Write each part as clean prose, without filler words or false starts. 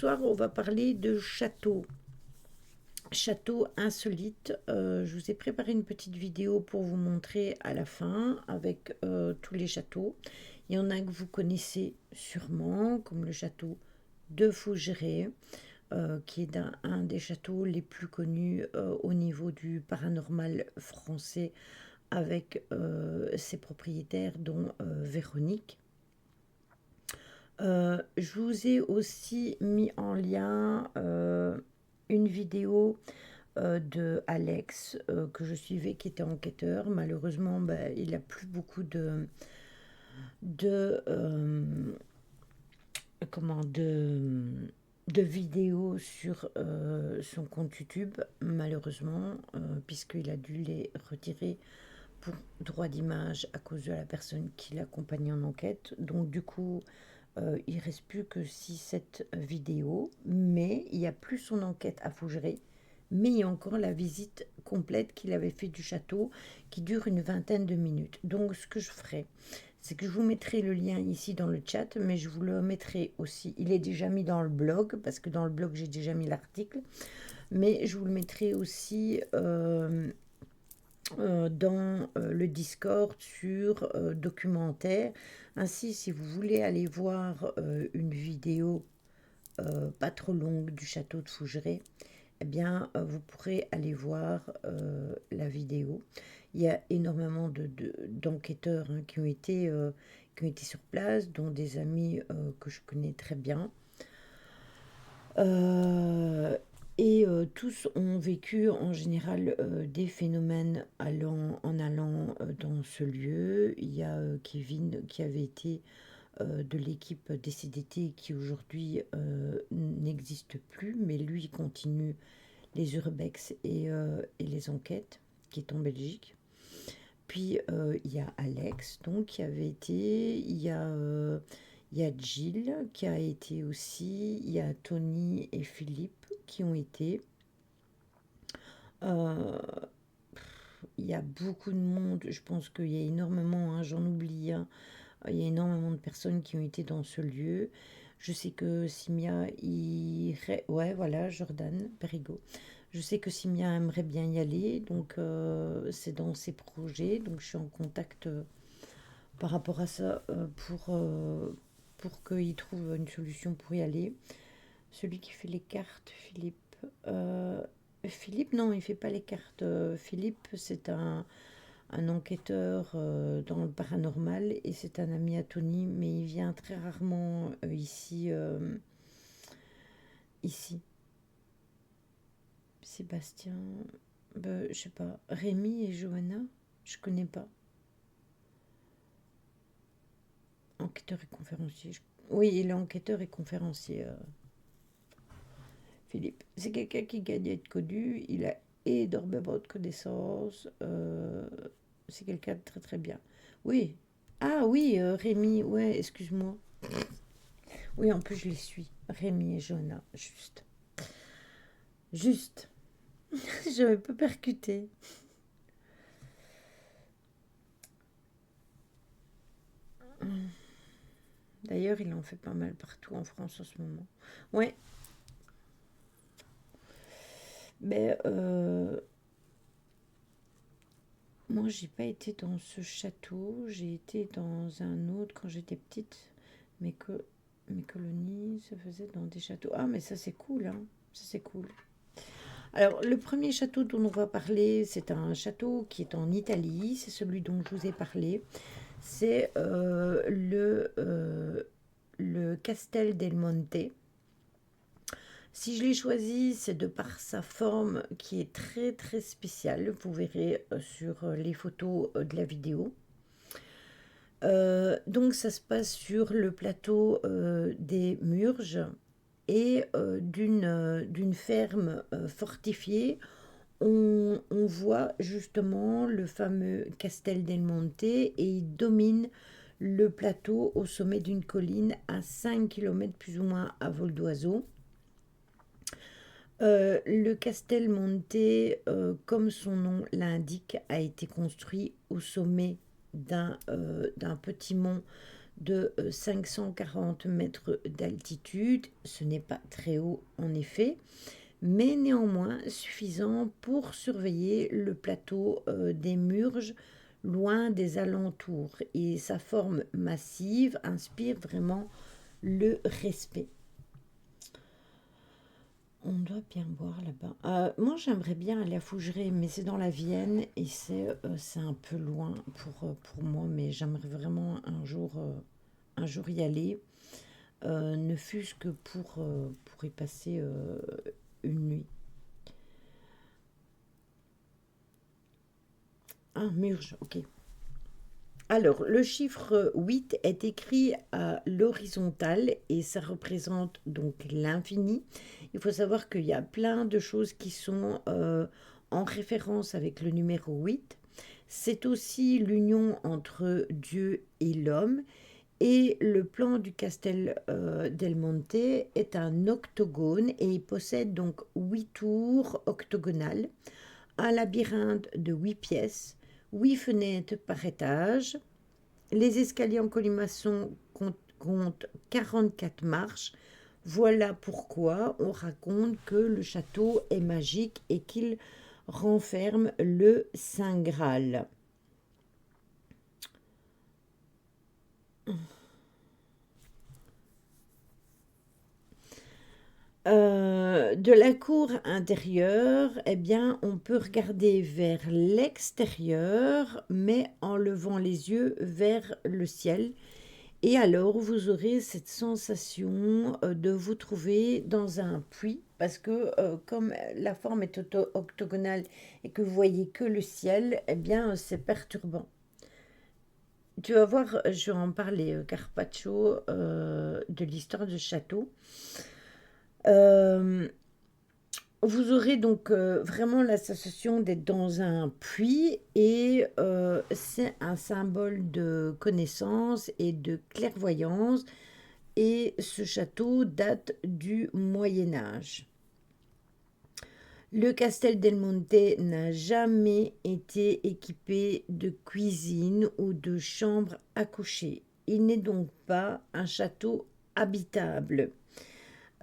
soir, on va parler de château. Château insolite. Je vous ai préparé une petite vidéo pour vous montrer à la fin avec tous les châteaux. Il y en a que vous connaissez sûrement, comme le château de Fougeray, qui est un des châteaux les plus connus au niveau du paranormal français, avec ses propriétaires, dont Véronique. Je vous ai aussi mis en lien une vidéo de Alex que je suivais, qui était enquêteur. Malheureusement, ben, il n'a plus beaucoup de, comment, de vidéos sur son compte YouTube, malheureusement, puisqu'il a dû les retirer pour droit d'image à cause de la personne qui l'accompagnait en enquête. Donc du coup, il reste plus que 6-7 vidéos, mais il n'y a plus son enquête à Fougeray, mais il y a encore la visite complète qu'il avait fait du château, qui dure une vingtaine de minutes. Donc ce que je ferai, c'est que je vous mettrai le lien ici dans le chat, mais je vous le mettrai aussi, il est déjà mis dans le blog, parce que dans le blog j'ai déjà mis l'article, mais je vous le mettrai aussi dans le Discord sur documentaire. Ainsi, si vous voulez aller voir une vidéo pas trop longue du château de Fougeray, eh bien, vous pourrez aller voir la vidéo. Il y a énormément d'enquêteurs qui ont été sur place, dont des amis que je connais très bien. Tous ont vécu en général des phénomènes en allant dans ce lieu. Il y a Kevin qui avait été de l'équipe des CDT, qui aujourd'hui n'existe plus, mais lui continue les urbex et les enquêtes, qui est en Belgique. Puis il y a Alex, donc, qui avait été, il y a Jill qui a été aussi, il y a Tony et Philippe qui ont été. Euh, il y a beaucoup de monde, je pense qu'il y a énormément, hein, j'en oublie, hein, il y a énormément de personnes qui ont été dans ce lieu. Je sais que Simia, ouais, voilà, Jordan Perigo. Je sais que Simia aimerait bien y aller, donc c'est dans ses projets, donc je suis en contact par rapport à ça pour qu'il trouve une solution pour y aller. Celui qui fait les cartes, Philippe. Philippe, non, il fait pas les cartes. Philippe, c'est un enquêteur dans le paranormal, et c'est un ami à Tony, mais il vient très rarement ici. Ici. Sébastien, je sais pas. Rémi et Johanna, je connais pas. Enquêteur et conférencier. Oui, il est enquêteur et conférencier. Philippe. C'est quelqu'un qui gagne à être connu. Il a énormément de connaissances. C'est quelqu'un de très très bien. Oui. Ah oui, Rémi, ouais, excuse-moi. Oui, en plus je les suis. Rémi et Johanna, juste. Juste. J'avais pas percuté. D'ailleurs, il en fait pas mal partout en France en ce moment. Ouais, mais moi, j'ai pas été dans ce château. J'ai été dans un autre quand j'étais petite. Mais que mes colonies se faisaient dans des châteaux. Ah, mais ça, c'est cool, hein. Ça, c'est cool. Alors, le premier château dont on va parler, c'est un château qui est en Italie. C'est celui dont je vous ai parlé. C'est le Castel del Monte. Si je l'ai choisi, c'est de par sa forme qui est très très spéciale. Vous verrez sur les photos de la vidéo. Donc ça se passe sur le plateau des Murges, et d'une ferme fortifiée. On voit justement le fameux Castel del Monte, et il domine le plateau au sommet d'une colline à 5 km plus ou moins à vol d'oiseau. Le Castel Monte, comme son nom l'indique, a été construit au sommet d'un petit mont de 540 mètres d'altitude. Ce n'est pas très haut en effet, mais néanmoins suffisant pour surveiller le plateau des Murges loin des alentours. Et sa forme massive inspire vraiment le respect. On doit bien boire là-bas. Moi, j'aimerais bien aller à Fougeray, mais c'est dans la Vienne et c'est un peu loin pour moi, mais j'aimerais vraiment un jour y aller, ne fût-ce que pour y passer une nuit. Ah, Murge, ok. Alors, le chiffre 8 est écrit à l'horizontale et ça représente donc l'infini. Il faut savoir qu'il y a plein de choses qui sont en référence avec le numéro 8. C'est aussi l'union entre Dieu et l'homme. Et le plan du Castel del Monte est un octogone et il possède donc 8 tours octogonales, un labyrinthe de 8 pièces, 8 fenêtres par étage. Les escaliers en colimaçon comptent 44 marches. Voilà pourquoi on raconte que le château est magique et qu'il renferme le Saint Graal. De la cour intérieure, eh bien, on peut regarder vers l'extérieur, mais en levant les yeux vers le ciel. Et alors, vous aurez cette sensation de vous trouver dans un puits, parce que comme la forme est octogonale et que vous voyez que le ciel, eh bien, c'est perturbant. Tu vas voir, je vais en parler, Carpaccio, de l'histoire du château. Euh, Vous aurez donc vraiment la sensation d'être dans un puits et c'est un symbole de connaissance et de clairvoyance. Et ce château date du Moyen Âge. Le Castel del Monte n'a jamais été équipé de cuisine ou de chambre à coucher. Il n'est donc pas un château habitable.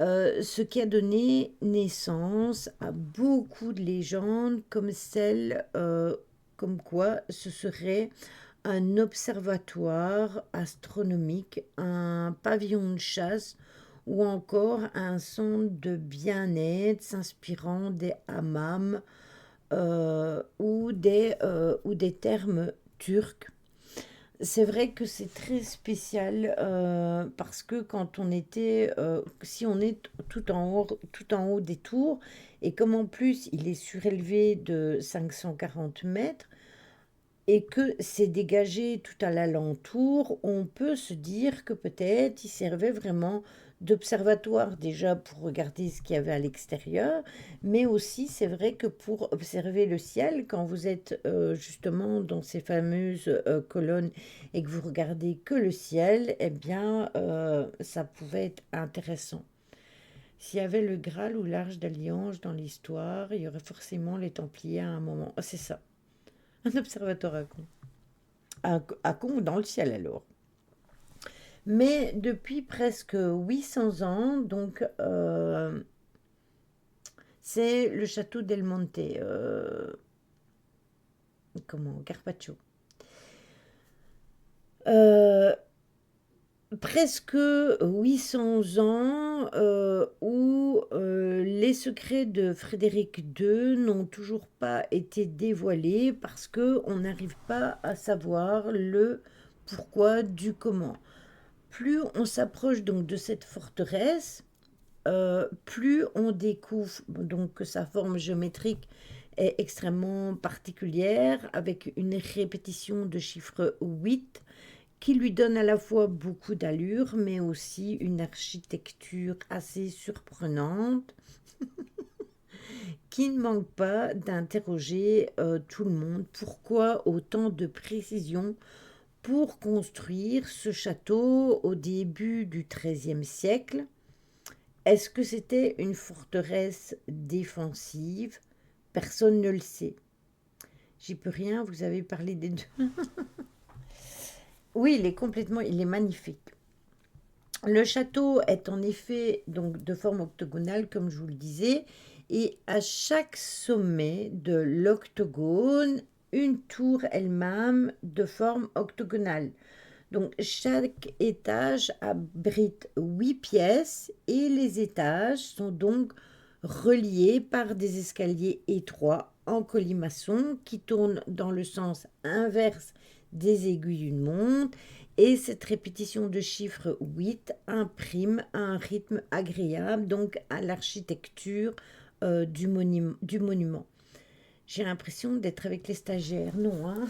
Ce qui a donné naissance à beaucoup de légendes comme celle comme quoi ce serait un observatoire astronomique, un pavillon de chasse ou encore un centre de bien-être s'inspirant des hammams ou des termes turcs. C'est vrai que c'est très spécial parce que quand on était, si on est tout en haut des tours, et comme en plus il est surélevé de 540 mètres, et que c'est dégagé tout à l'alentour, on peut se dire que peut-être il servait vraiment d'observatoire déjà pour regarder ce qu'il y avait à l'extérieur, mais aussi c'est vrai que pour observer le ciel, quand vous êtes justement dans ces fameuses colonnes et que vous regardez que le ciel, eh bien ça pouvait être intéressant. S'il y avait le Graal ou l'Arche d'Alliance dans l'histoire, il y aurait forcément les Templiers à un moment. Oh, c'est ça, un observatoire à con. À con dans le ciel alors. Mais depuis presque 800 ans, donc c'est le château del Monte, comment, Carpaccio. Euh, Presque 800 ans où les secrets de Frédéric II n'ont toujours pas été dévoilés parce que on n'arrive pas à savoir le pourquoi du comment. Plus on s'approche donc de cette forteresse, plus on découvre donc que sa forme géométrique est extrêmement particulière, avec une répétition de chiffre 8 qui lui donne à la fois beaucoup d'allure, mais aussi une architecture assez surprenante, qui ne manque pas d'interroger tout le monde. Pourquoi autant de précision pour construire ce château au début du XIIIe siècle? Est-ce que c'était une forteresse défensive? Personne ne le sait. J'y peux rien, vous avez parlé des deux. Oui, il est magnifique. Le château est en effet donc de forme octogonale, comme je vous le disais, et à chaque sommet de l'octogone, une tour elle-même de forme octogonale. Donc chaque étage abrite 8 pièces et les étages sont donc reliés par des escaliers étroits en colimaçon qui tournent dans le sens inverse des aiguilles d'une montre, et cette répétition de chiffre 8 imprime un rythme agréable donc à l'architecture du monument. J'ai l'impression d'être avec les stagiaires, non hein.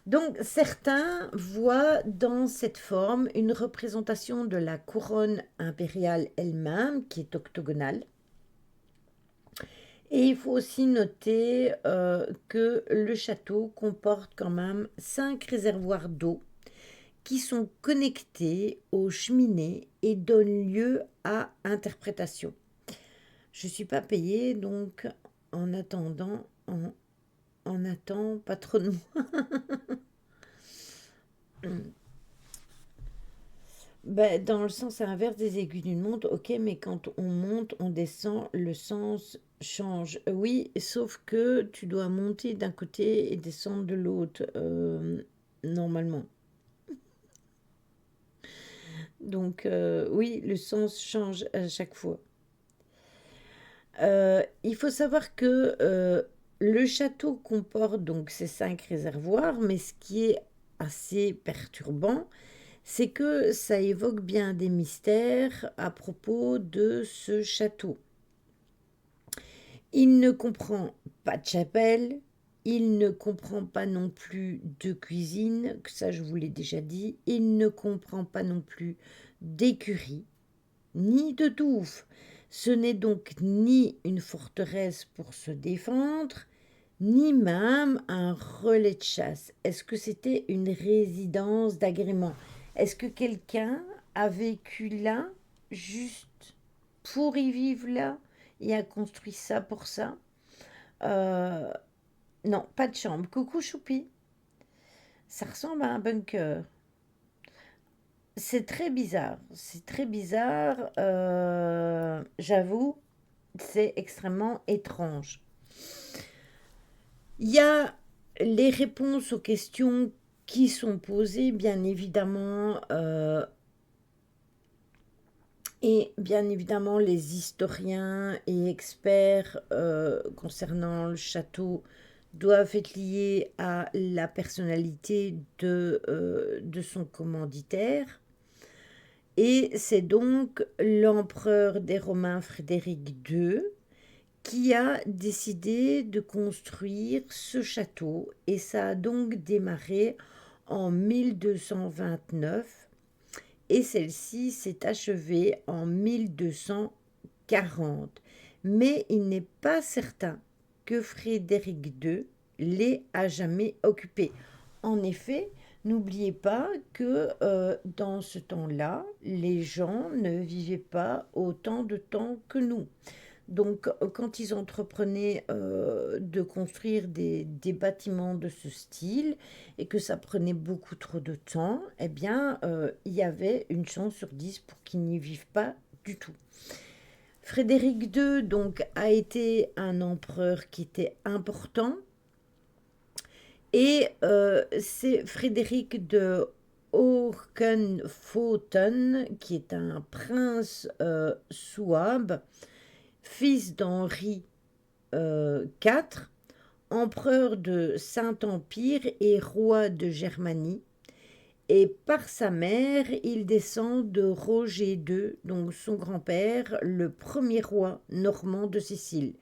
Donc certains voient dans cette forme une représentation de la couronne impériale elle-même, qui est octogonale. Et il faut aussi noter que le château comporte quand même 5 réservoirs d'eau qui sont connectés aux cheminées et donnent lieu à interprétation. Je ne suis pas payée, donc en attendant, on attend pas trop de moi. Ben, dans le sens inverse des aiguilles d'une montre, ok, mais quand on monte, on descend, le sens change. Oui, sauf que tu dois monter d'un côté et descendre de l'autre, normalement. Donc, oui, le sens change à chaque fois. Il faut savoir que le château comporte donc ces 5 réservoirs, mais ce qui est assez perturbant, c'est que ça évoque bien des mystères à propos de ce château. Il ne comprend pas de chapelle, il ne comprend pas non plus de cuisine, que ça je vous l'ai déjà dit, il ne comprend pas non plus d'écurie, ni de douve. Ce n'est donc ni une forteresse pour se défendre, ni même un relais de chasse. Est-ce que c'était une résidence d'agrément? Est-ce que quelqu'un a vécu là juste pour y vivre là et a construit ça pour ça? Euh, non, pas de chambre. Coucou Choupi. Ça ressemble à un bunker. C'est très bizarre. C'est très bizarre. J'avoue, c'est extrêmement étrange. Il y a les réponses aux questions qui sont posées, bien évidemment, et bien évidemment, les historiens et experts concernant le château doivent être liés à la personnalité de son commanditaire. Et c'est donc l'empereur des Romains Frédéric II qui a décidé de construire ce château, et ça a donc démarré en 1229 et celle-ci s'est achevée en 1240. Mais il n'est pas certain que Frédéric II l'ait à jamais occupée. En effet, n'oubliez pas que dans ce temps-là, les gens ne vivaient pas autant de temps que nous. Donc, quand ils entreprenaient de construire des bâtiments de ce style et que ça prenait beaucoup trop de temps, eh bien, il y avait une chance sur 10 pour qu'ils n'y vivent pas du tout. Frédéric II, donc, a été un empereur qui était important, et c'est Frédéric de Hohenpfoten, qui est un prince souabe, fils d'Henri IV, empereur de Saint-Empire et roi de Germanie. Et par sa mère, il descend de Roger II, donc son grand-père, le premier roi normand de Sicile.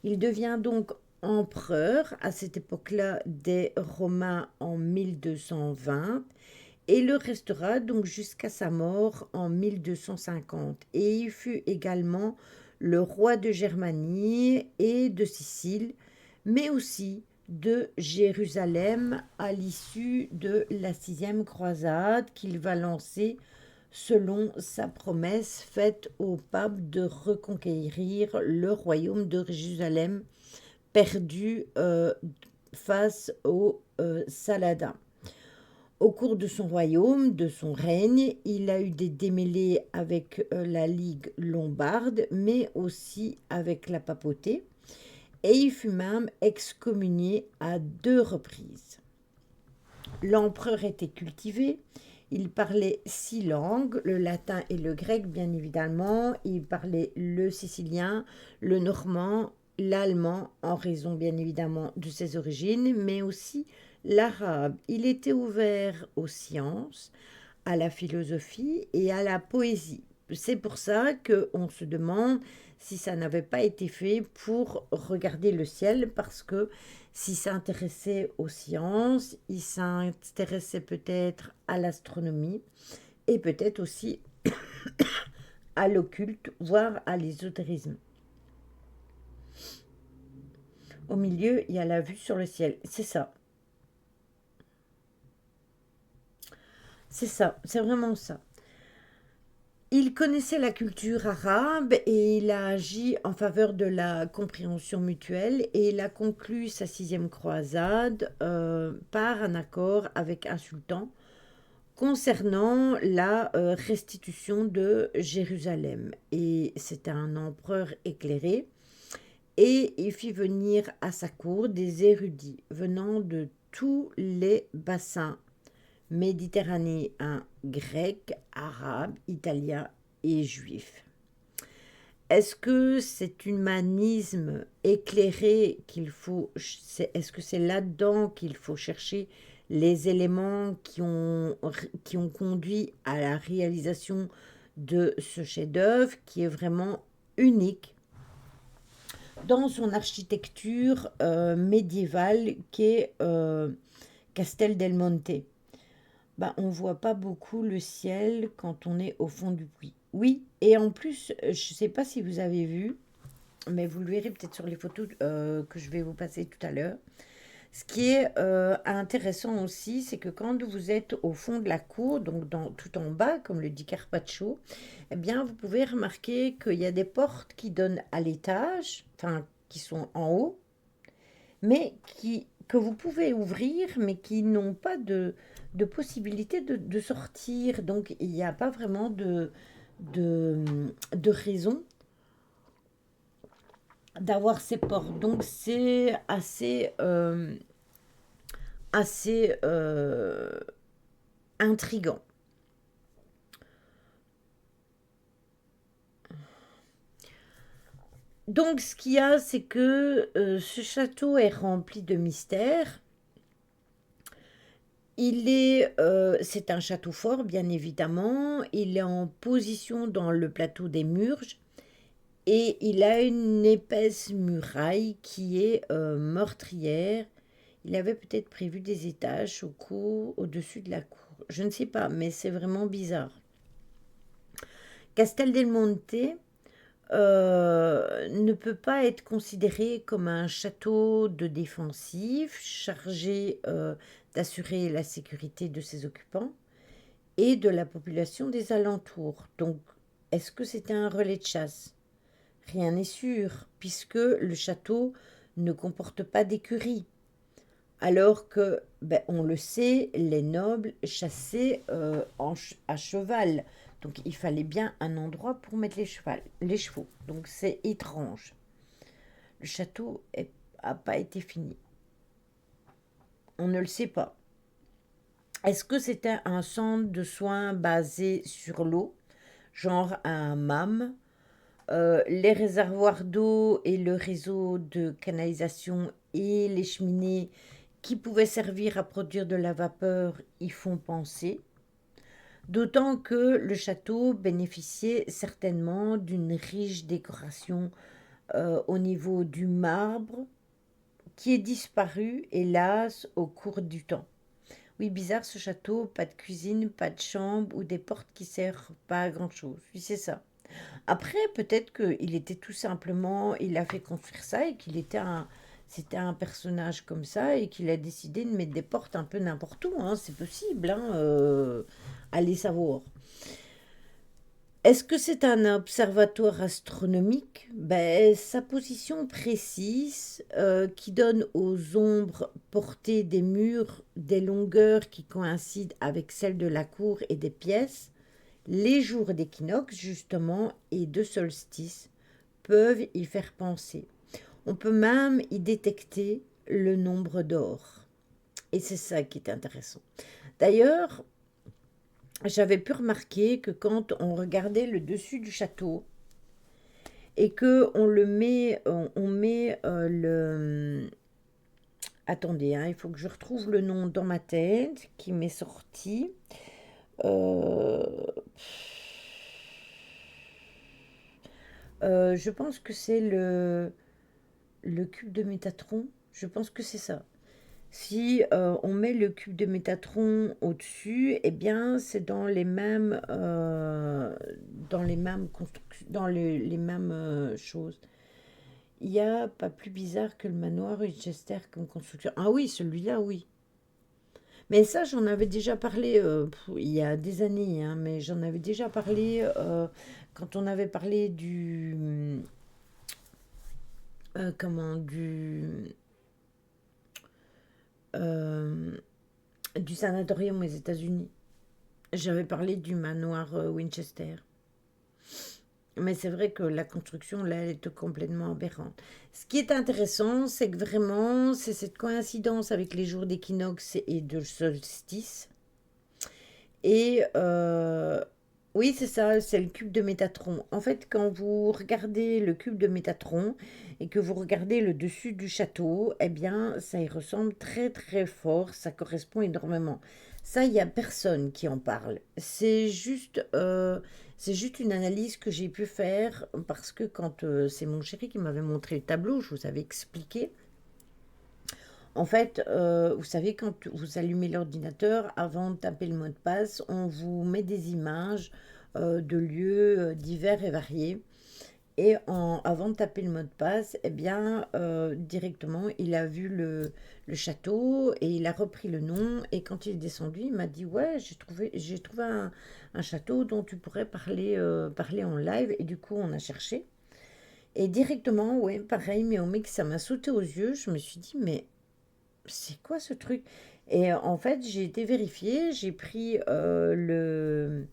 Il devient donc empereur à cette époque-là des Romains en 1220 et le restera donc jusqu'à sa mort en 1250. Et il fut également le roi de Germanie et de Sicile, mais aussi de Jérusalem à l'issue de la sixième croisade qu'il va lancer selon sa promesse faite au pape de reconquérir le royaume de Jérusalem perdu face aux Saladins. Au cours de son royaume, de son règne, il a eu des démêlés avec la Ligue lombarde, mais aussi avec la papauté, et il fut même excommunié à 2 reprises. L'empereur était cultivé, il parlait 6 langues, le latin et le grec bien évidemment, il parlait le sicilien, le normand, l'allemand en raison bien évidemment de ses origines, mais aussi l'arabe. Il était ouvert aux sciences, à la philosophie et à la poésie. C'est pour ça qu'on se demande si ça n'avait pas été fait pour regarder le ciel, parce que s'il s'intéressait aux sciences, il s'intéressait peut-être à l'astronomie et peut-être aussi à l'occulte, voire à l'ésotérisme. Au milieu, il y a la vue sur le ciel. C'est ça. C'est ça. C'est vraiment ça. Il connaissait la culture arabe et il a agi en faveur de la compréhension mutuelle, et il a conclu sa 6e croisade par un accord avec un sultan concernant la restitution de Jérusalem. Et c'était un empereur éclairé, et il fit venir à sa cour des érudits venant de tous les bassins méditerranéen, grec, arabe, italien et juif. Est-ce que c'est humanisme éclairé qu'il faut, est-ce que c'est là-dedans qu'il faut chercher les éléments qui ont conduit à la réalisation de ce chef-d'œuvre qui est vraiment unique dans son architecture médiévale, qui est Castel del Monte? Bah, on voit pas beaucoup le ciel quand on est au fond du puits. Oui, et en plus, je ne sais pas si vous avez vu, mais vous le verrez peut-être sur les photos que je vais vous passer tout à l'heure. Ce qui est intéressant aussi, c'est que quand vous êtes au fond de la cour, donc tout en bas, comme le dit Carpaccio, eh bien, vous pouvez remarquer qu'il y a des portes qui donnent à l'étage, enfin, qui sont en haut, mais que vous pouvez ouvrir, mais qui n'ont pas de possibilité de sortir. Donc, il n'y a pas vraiment de, de raison d'avoir ces portes. Donc, c'est assez intriguant. Donc, ce qu'il y a, c'est que ce château est rempli de mystères. C'est un château fort, bien évidemment. Il est en position dans le plateau des Murges, et il a une épaisse muraille qui est meurtrière. Il avait peut-être prévu des étages au-dessus de la cour. Je ne sais pas, mais c'est vraiment bizarre. Castel del Monte ne peut pas être considéré comme un château de défensif chargé d'assurer la sécurité de ses occupants et de la population des alentours. Donc, est-ce que c'était un relais de chasse? Rien n'est sûr, puisque le château ne comporte pas d'écurie. Alors que, ben, on le sait, les nobles chassaient à cheval. Donc il fallait bien un endroit pour mettre les chevaux. Donc c'est étrange. Le château n'a pas été fini. On ne le sait pas. Est-ce que c'était un centre de soins basé sur l'eau, genre un MAM? Les réservoirs d'eau et le réseau de canalisation et les cheminées qui pouvaient servir à produire de la vapeur y font penser. D'autant que le château bénéficiait certainement d'une riche décoration au niveau du marbre, qui est disparu, hélas, au cours du temps. Oui, bizarre ce château, pas de cuisine, pas de chambre ou des portes qui servent pas à grand-chose. Oui, c'est ça. Après, peut-être qu'il était tout simplement, il a fait construire ça et c'était un personnage comme ça et qu'il a décidé de mettre des portes un peu n'importe où, hein, c'est possible, hein, allez savoir. Est-ce que c'est un observatoire astronomique? Ben, sa position précise, qui donne aux ombres portées des murs des longueurs qui coïncident avec celles de la cour et des pièces, les jours d'équinoxe justement et de solstice peuvent y faire penser. On peut même y détecter le nombre d'or. Et c'est ça qui est intéressant. D'ailleurs, j'avais pu remarquer que quand on regardait le dessus du château et que on met le... Attendez, hein, il faut que je retrouve le nom dans ma tête qui m'est sorti. Euh, je pense que c'est le cube de Métatron. Je pense que c'est ça. Si on met le cube de Métatron au-dessus, eh bien, c'est dans les mêmes constructions, dans les mêmes choses. Il n'y a pas plus bizarre que le manoir Winchester comme construction. Ah oui, celui-là, oui. Mais ça, j'en avais déjà parlé il y a des années, hein, mais j'en avais déjà parlé quand on avait parlé comment, euh, du sanatorium aux États-Unis. J'avais parlé du manoir Winchester. Mais c'est vrai que la construction, là, elle est complètement aberrante. Ce qui est intéressant, c'est que vraiment, c'est cette coïncidence avec les jours d'équinoxe et de solstice. Et oui, c'est ça, c'est le cube de Métatron. En fait, quand vous regardez le cube de Métatron et que vous regardez le dessus du château, eh bien, ça y ressemble très très fort, ça correspond énormément. Ça, il n'y a personne qui en parle. C'est juste une analyse que j'ai pu faire parce que quand c'est mon chéri qui m'avait montré le tableau, je vous avais expliqué. En fait, vous savez, quand vous allumez l'ordinateur, avant de taper le mot de passe, on vous met des images de lieux divers et variés. Et avant de taper le mot de passe, eh bien, directement, il a vu le château et il a repris le nom. Et quand il est descendu, il m'a dit, ouais, j'ai trouvé un château dont tu pourrais parler en live. Et du coup, on a cherché. Et directement, ouais, pareil, mais au mec, ça m'a sauté aux yeux. Je me suis dit, mais c'est quoi ce truc? Et en fait, j'ai été vérifier, j'ai pris le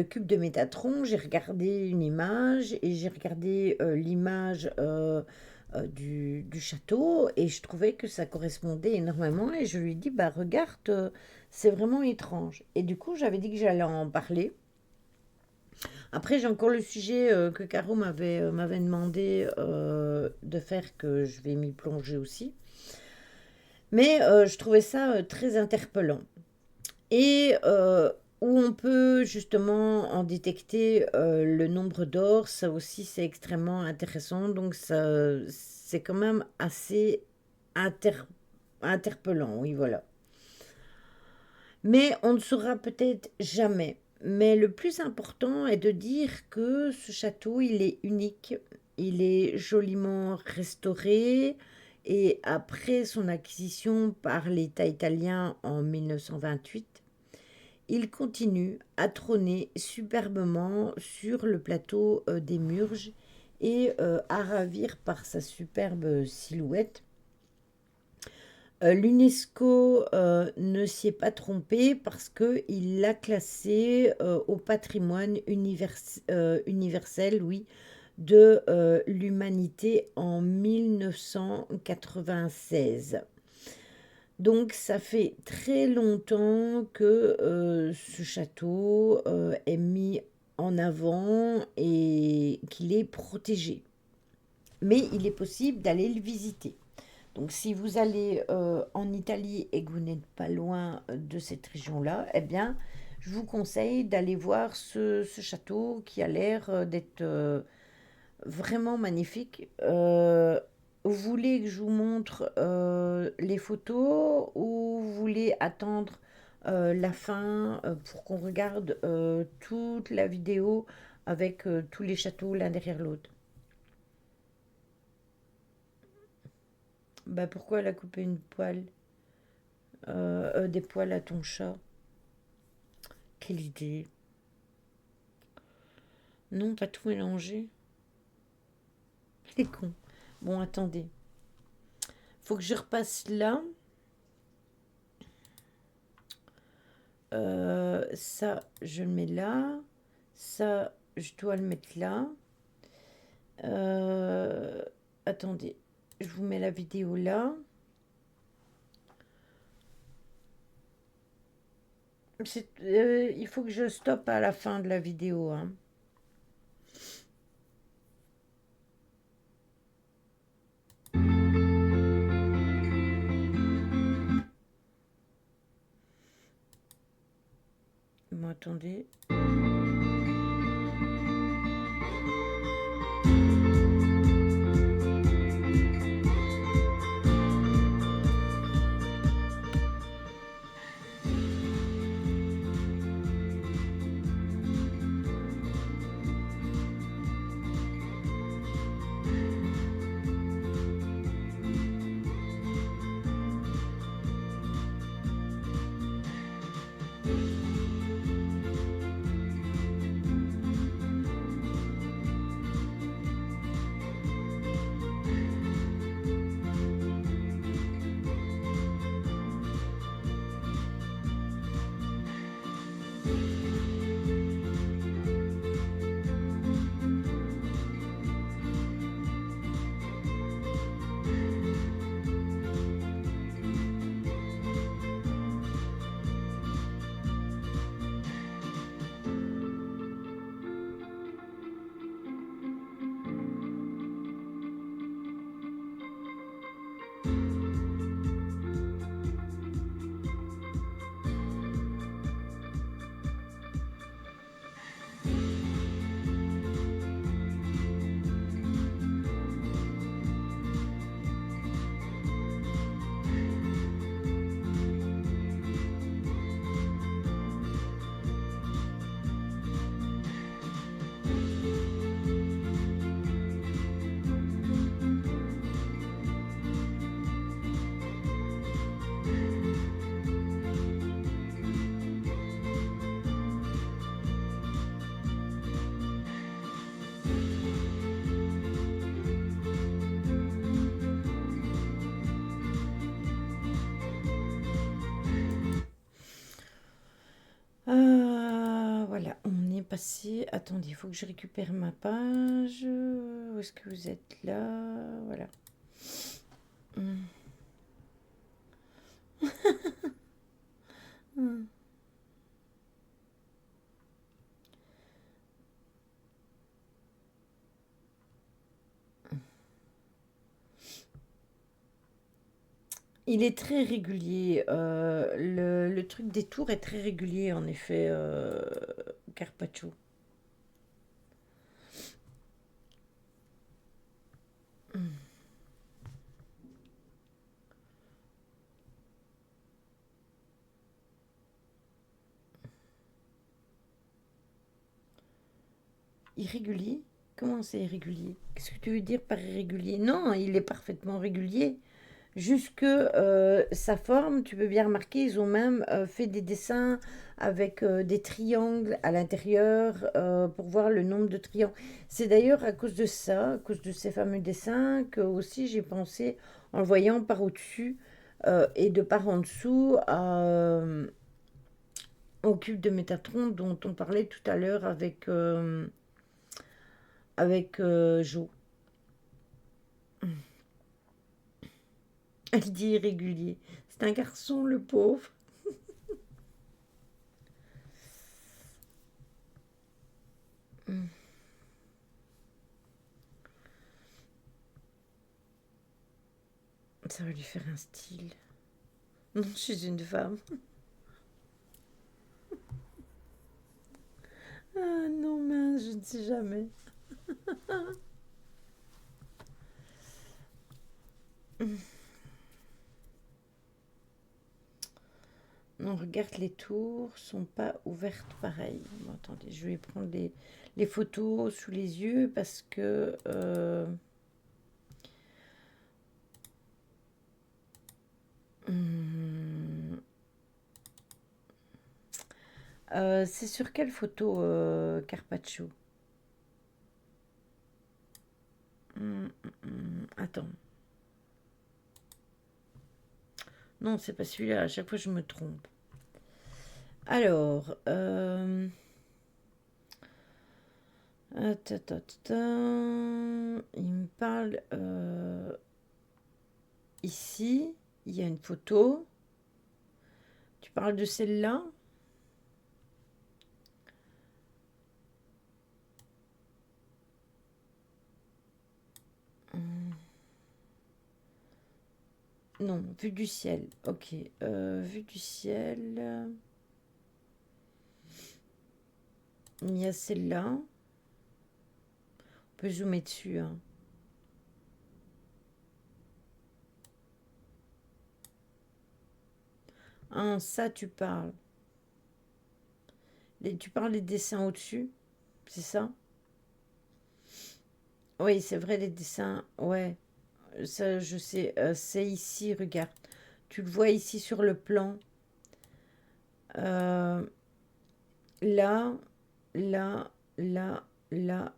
cube de Métatron, j'ai regardé une image et j'ai regardé l'image du château et je trouvais que ça correspondait énormément et je lui ai dit, bah regarde, c'est vraiment étrange. Et du coup, j'avais dit que j'allais en parler. Après, j'ai encore le sujet que Caro m'avait demandé de faire, que je vais m'y plonger aussi. Mais je trouvais ça très interpellant. Et où on peut justement en détecter le nombre d'or, ça aussi c'est extrêmement intéressant. Donc ça, c'est quand même assez inter- interpellant, oui voilà. Mais on ne saura peut-être jamais. Mais le plus important est de dire que ce château, il est unique, il est joliment restauré et après son acquisition par l'État italien en 1928, il continue à trôner superbement sur le plateau des Murges et à ravir par sa superbe silhouette. L'UNESCO ne s'y est pas trompé parce qu'il l'a classé au patrimoine universel, oui, de l'humanité en 1996. Donc ça fait très longtemps que ce château est mis en avant et qu'il est protégé. Mais il est possible d'aller le visiter. Donc si vous allez en Italie et que vous n'êtes pas loin de cette région-là, eh bien, je vous conseille d'aller voir ce château qui a l'air d'être vraiment magnifique. Vous voulez que je vous montre les photos ou vous voulez attendre la fin pour qu'on regarde toute la vidéo avec tous les châteaux l'un derrière l'autre? Bah pourquoi elle a coupé une poêle des poils à ton chat? Quelle idée. Non, pas tout mélanger. Les cons. Bon, attendez. Faut que je repasse là. Ça, je le mets là. Ça, je dois le mettre là. Euh, Attendez. Je vous mets la vidéo là. Il faut que je stoppe à la fin de la vidéo, hein. Bon, attendez. Voilà, on est passé. Attendez, il faut que je récupère ma page. Où est-ce que vous êtes là? Voilà. Hum, hum. Il est très régulier. Le truc des tours est très régulier, en effet, Carpaccio. Hum, Irrégulier? Comment c'est irrégulier? Qu'est-ce que tu veux dire par irrégulier? Non, il est parfaitement régulier. Juste que sa forme, tu peux bien remarquer, ils ont même fait des dessins avec des triangles à l'intérieur pour voir le nombre de triangles. C'est d'ailleurs à cause de ça, à cause de ces fameux dessins, que aussi j'ai pensé, en le voyant par au-dessus et de par en dessous, au cube de Métatron dont on parlait tout à l'heure avec Jo. Elle dit irrégulier. C'est un garçon, le pauvre. Ça va lui faire un style. Non, je suis une femme. Ah non, mince, je ne sais jamais. Non, regarde, les tours sont pas ouvertes pareil. Bon, attendez, je vais prendre les photos sous les yeux parce que hum, c'est sur quelle photo Carpaccio? Attends. Non, c'est pas celui-là. À chaque fois, je me trompe. Alors, il me parle ici. Il y a une photo. Tu parles de celle-là? Non, vue du ciel. Ok. Vue du ciel. Il y a celle-là. On peut zoomer dessus, hein. Ah, ça, tu parles. Tu parles des dessins au-dessus, c'est ça? Oui, c'est vrai, les dessins. Ouais, ça, je sais. C'est ici, regarde. Tu le vois ici sur le plan. Euh, là, là, là, là,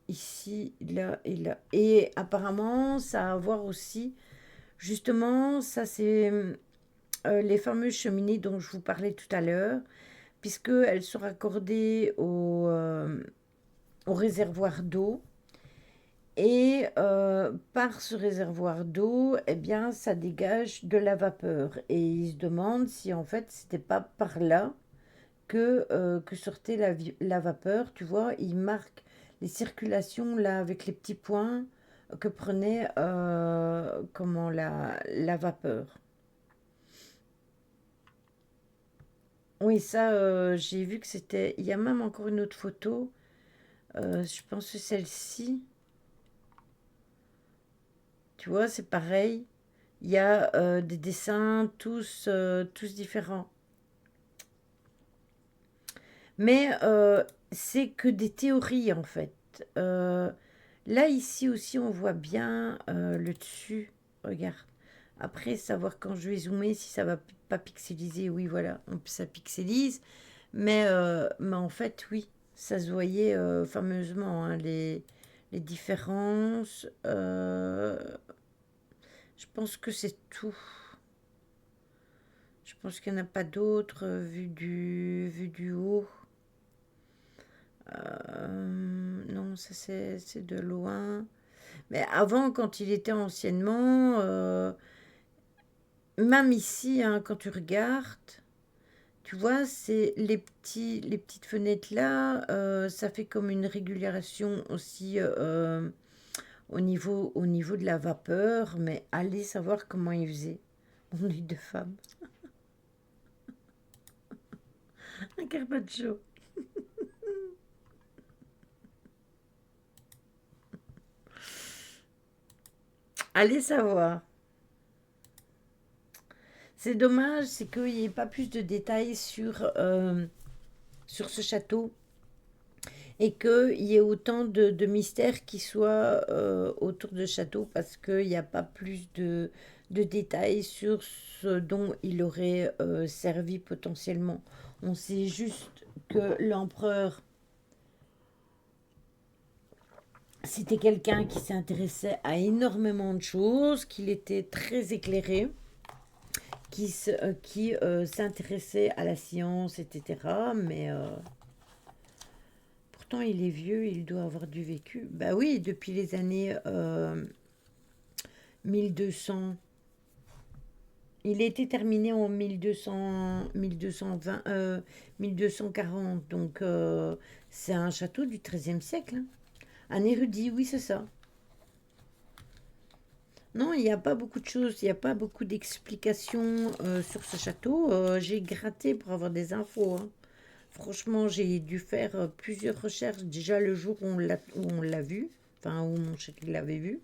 ici, là et là. Et apparemment, ça a à voir aussi. Justement, ça, c'est les fameuses cheminées dont je vous parlais tout à l'heure, puisqu'elles sont raccordées au réservoir d'eau. Et par ce réservoir d'eau, eh bien, ça dégage de la vapeur. Et ils se demandent si en fait, c'était pas par là que sortait la vapeur. Tu vois, ils marquent les circulations là avec les petits points que prenait comment la vapeur. Oui, ça, j'ai vu que c'était. Il y a même encore une autre photo. Je pense que celle-ci. Tu vois, c'est pareil. Il y a des dessins tous différents. Mais c'est que des théories en fait. Euh, Là, ici aussi, on voit bien le dessus. Regarde. Après, savoir quand je vais zoomer si ça va pas pixeliser. Oui, voilà, ça pixelise. Mais en fait, oui, ça se voyait fameusement, hein, les différences. Je pense que c'est tout. Je pense qu'il n'y en a pas d'autres vu du haut. Non, ça c'est de loin. Mais avant, quand il était anciennement, même ici, hein, quand tu regardes, tu vois, c'est les petites fenêtres là, ça fait comme une régulation aussi au niveau de la vapeur. Mais allez savoir comment ils faisaient. On est deux femmes. Un carpaccio. Allez savoir. C'est dommage, c'est qu'il n'y ait pas plus de détails sur ce château et qu'il y ait autant de mystères qui soient autour de château parce qu'il n'y a pas plus de détails sur ce dont il aurait servi potentiellement. On sait juste que l'empereur, c'était quelqu'un qui s'intéressait à énormément de choses, qu'il était très éclairé, qui s'intéressait à la science, etc. Mais pourtant, il est vieux, il doit avoir du vécu. Bah oui, depuis les années 1200. Il a été terminé en 1220, 1240. Donc, c'est un château du XIIIe siècle, hein. Un érudit, oui, c'est ça. Non, il n'y a pas beaucoup de choses, il n'y a pas beaucoup d'explications sur ce château. J'ai gratté pour avoir des infos, hein. Franchement, j'ai dû faire plusieurs recherches déjà le jour où on l'a vu, enfin où mon chéri l'avait vu.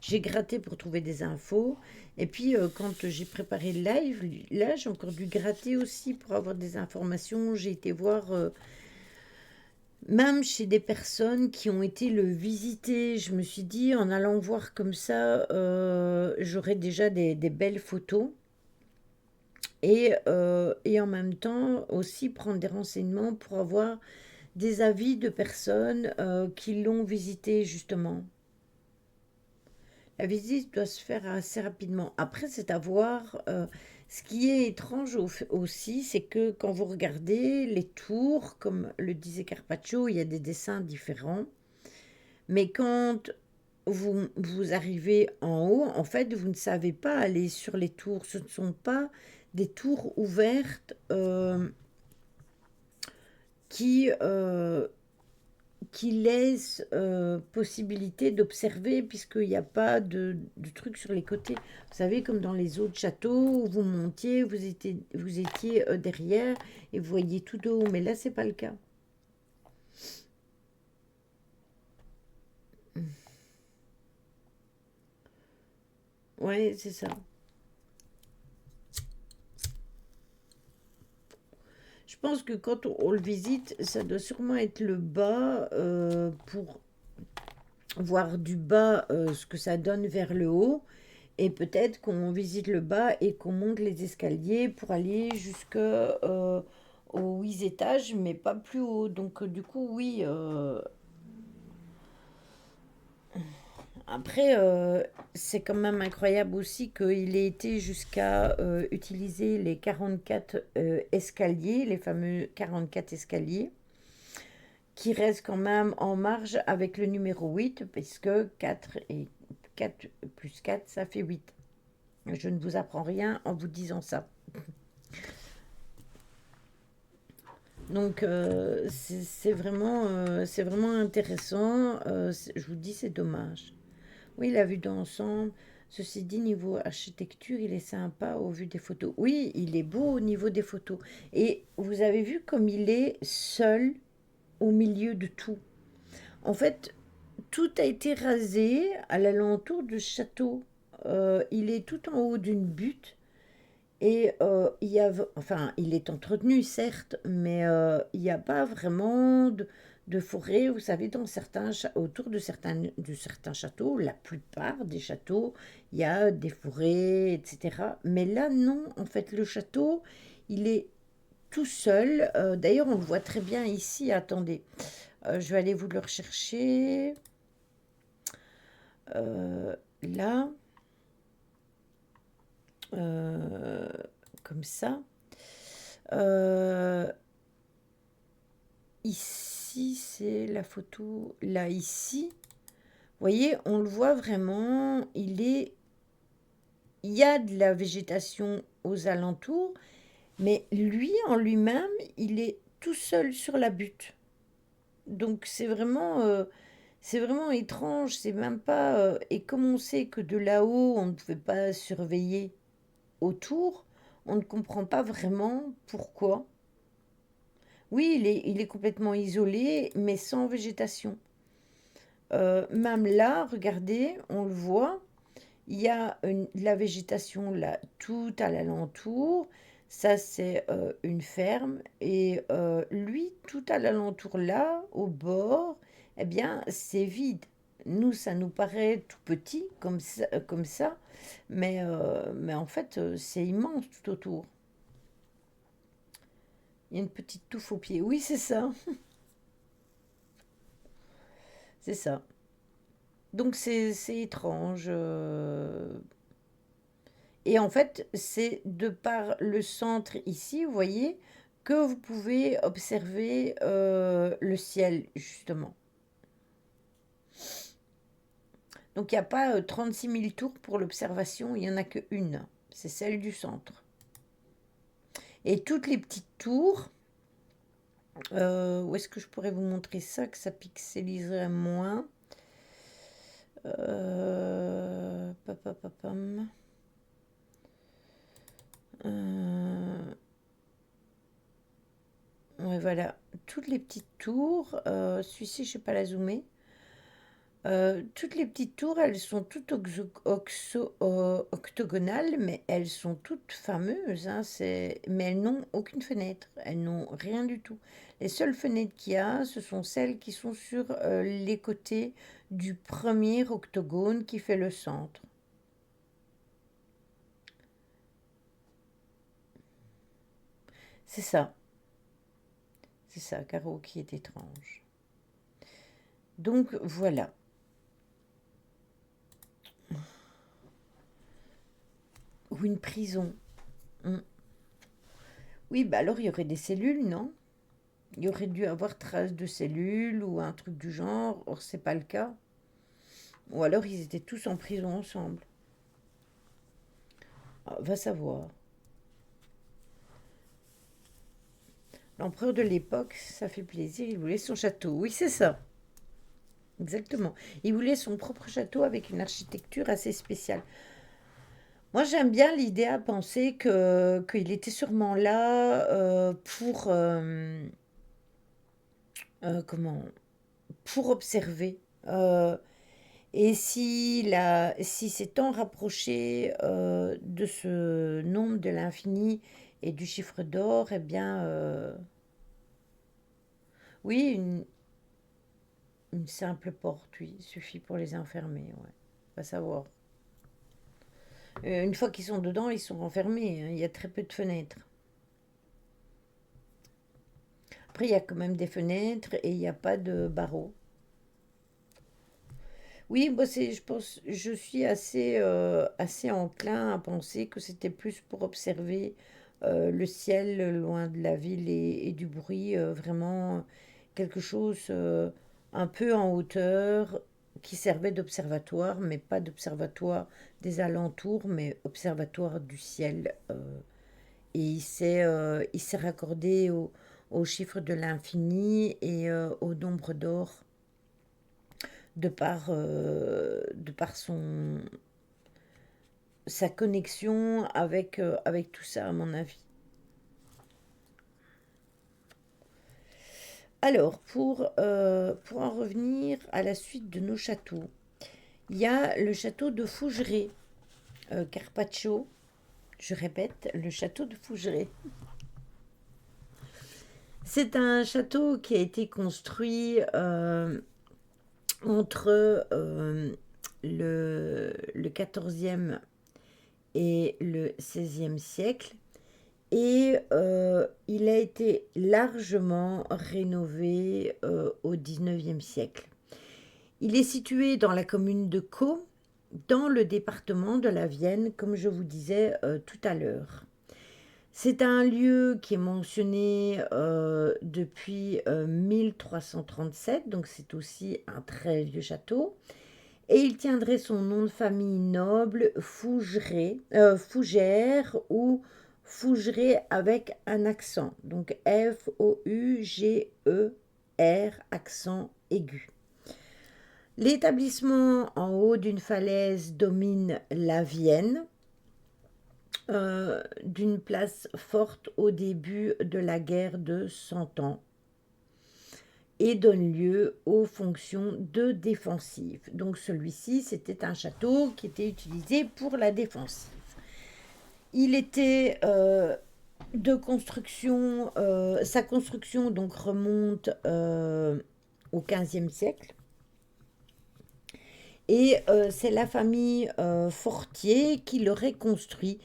J'ai gratté pour trouver des infos. Et puis, quand j'ai préparé le live, là, j'ai encore dû gratter aussi pour avoir des informations. J'ai été voir, même chez des personnes qui ont été le visiter. Je me suis dit, en allant voir comme ça, j'aurai déjà des belles photos. Et en même temps, aussi prendre des renseignements pour avoir des avis de personnes qui l'ont visité justement. La visite doit se faire assez rapidement. Après, c'est à voir. Ce qui est étrange aussi, c'est que quand vous regardez les tours, comme le disait Carpaccio, il y a des dessins différents. Mais quand vous arrivez en haut, en fait, vous ne savez pas aller sur les tours. Ce ne sont pas des tours ouvertes qui, euh, qui laissent possibilité d'observer, puisqu'il n'y a pas de trucs sur les côtés. Vous savez, comme dans les autres châteaux, où vous montiez, vous étiez derrière et vous voyez tout de haut. Mais là, c'est pas le cas. Ouais, c'est ça. Je pense que quand on le visite, ça doit sûrement être le bas pour voir du bas ce que ça donne vers le haut. Et peut-être qu'on visite le bas et qu'on monte les escaliers pour aller jusque aux 8 étages, mais pas plus haut. Donc du coup, oui. Après, c'est quand même incroyable aussi qu'il ait été jusqu'à utiliser les 44 escaliers, les fameux 44 escaliers, qui restent quand même en marge avec le numéro 8, puisque 4 et 4 plus 4 ça fait 8. Je ne vous apprends rien en vous disant ça. Donc c'est vraiment intéressant. Je vous dis, c'est dommage. Oui, la vue d'ensemble. Ceci dit, niveau architecture, il est sympa au vu des photos. Oui, il est beau au niveau des photos. Et vous avez vu comme il est seul au milieu de tout. En fait, tout a été rasé à l'alentour du château. Il est tout en haut d'une butte. Et enfin, il est entretenu, certes, mais il n'y a pas vraiment de forêt. Vous savez, autour de certains châteaux, la plupart des châteaux, il y a des forêts, etc. Mais là, non, en fait, le château, il est tout seul. D'ailleurs, on le voit très bien ici. Attendez, je vais aller vous le rechercher. Là, euh, comme ça. Euh, Ici, c'est la photo. Là, ici, vous voyez, on le voit vraiment. Il y a de la végétation aux alentours, mais lui, en lui-même, il est tout seul sur la butte. Donc, c'est vraiment étrange. C'est même pas. Et comme on sait que de là-haut, on ne pouvait pas surveiller autour, on ne comprend pas vraiment pourquoi. Oui, il est complètement isolé, mais sans végétation. Même là, regardez, on le voit, il y a la végétation là, tout à l'alentour. Ça, c'est une ferme. Et lui, tout à l'alentour là, au bord, eh bien, c'est vide. Nous, ça nous paraît tout petit comme ça, mais en fait, c'est immense tout autour. Il y a une petite touffe au pied. Oui, c'est ça, c'est ça. Donc c'est étrange. Et en fait, c'est de par le centre ici, vous voyez, que vous pouvez observer le ciel, justement. Donc il n'y a pas 36 000 tours pour l'observation, il n'y en a qu'une. C'est celle du centre. Et toutes les petites tours, où est-ce que je pourrais vous montrer ça, que ça pixeliserait moins. Papapapam. Euh, ouais, voilà. Toutes les petites tours, celui-ci, je ne sais pas la zoomer. Toutes les petites tours, elles sont toutes octogonales, mais elles sont toutes fameuses, hein, mais elles n'ont aucune fenêtre, elles n'ont rien du tout. Les seules fenêtres qu'il y a, ce sont celles qui sont sur les côtés du premier octogone qui fait le centre. C'est ça, c'est ça, carreau qui est étrange. Donc voilà. Ou une prison. Hmm. Oui, bah alors il y aurait des cellules, non? Il y aurait dû avoir trace de cellules ou un truc du genre. Or, c'est pas le cas. Ou alors ils étaient tous en prison ensemble. Ah, va savoir. L'empereur de l'époque, ça fait plaisir, il voulait son château. Oui, c'est ça, exactement. Il voulait son propre château avec une architecture assez spéciale. Moi, j'aime bien l'idée à penser que qu'il était sûrement là comment pour observer. Et si c'est tant rapproché de ce nombre de l'infini et du chiffre d'or, eh bien, oui, une simple porte, oui, suffit pour les enfermer, ouais. Va savoir. Une fois qu'ils sont dedans, ils sont enfermés, hein. Il y a très peu de fenêtres. Après, il y a quand même des fenêtres et il n'y a pas de barreaux. Oui, moi, je pense, je suis assez enclin à penser que c'était plus pour observer le ciel loin de la ville et du bruit, vraiment quelque chose un peu en hauteur qui servait d'observatoire, mais pas d'observatoire des alentours, mais observatoire du ciel. Et il s'est raccordé au chiffre de l'infini et au nombre d'or de par sa connexion avec tout ça, à mon avis. Alors, pour en revenir à la suite de nos châteaux, il y a le château de Fougeray, Carpaccio, je répète, le château de Fougeray. C'est un château qui a été construit entre le 14e et le 16e siècle. Et il a été largement rénové au 19e siècle. Il est situé dans la commune de Caux, dans le département de la Vienne, comme je vous disais tout à l'heure. C'est un lieu qui est mentionné depuis 1337, donc c'est aussi un très vieux château. Et il tiendrait son nom de famille noble Fougère ou Fougeray avec un accent. Donc Fougeur, accent aigu. L'établissement en haut d'une falaise domine la Vienne, d'une place forte au début de la guerre de Cent Ans et donne lieu aux fonctions de défensive. Donc celui-ci, c'était un château qui était utilisé pour la défensive. Il était de construction, sa construction donc remonte au XVe siècle. Et c'est la famille Fortier qui l'aurait construit.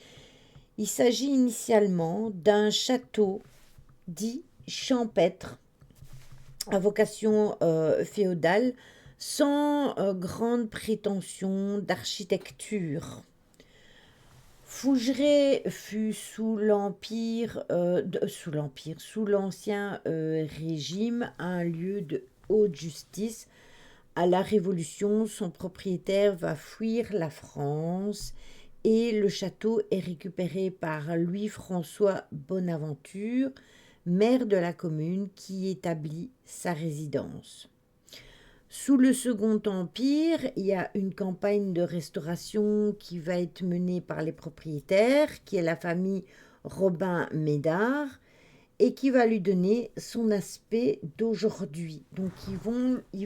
Il s'agit initialement d'un château dit champêtre à vocation féodale, sans grande prétention d'architecture. Fougeray fut sous l'ancien régime, un lieu de haute justice. À la Révolution, son propriétaire va fuir la France et le château est récupéré par Louis-François Bonaventure, maire de la commune, qui établit sa résidence. Sous le Second Empire, il y a une campagne de restauration qui va être menée par les propriétaires, qui est la famille Robin-Médard, et qui va lui donner son aspect d'aujourd'hui. Donc ils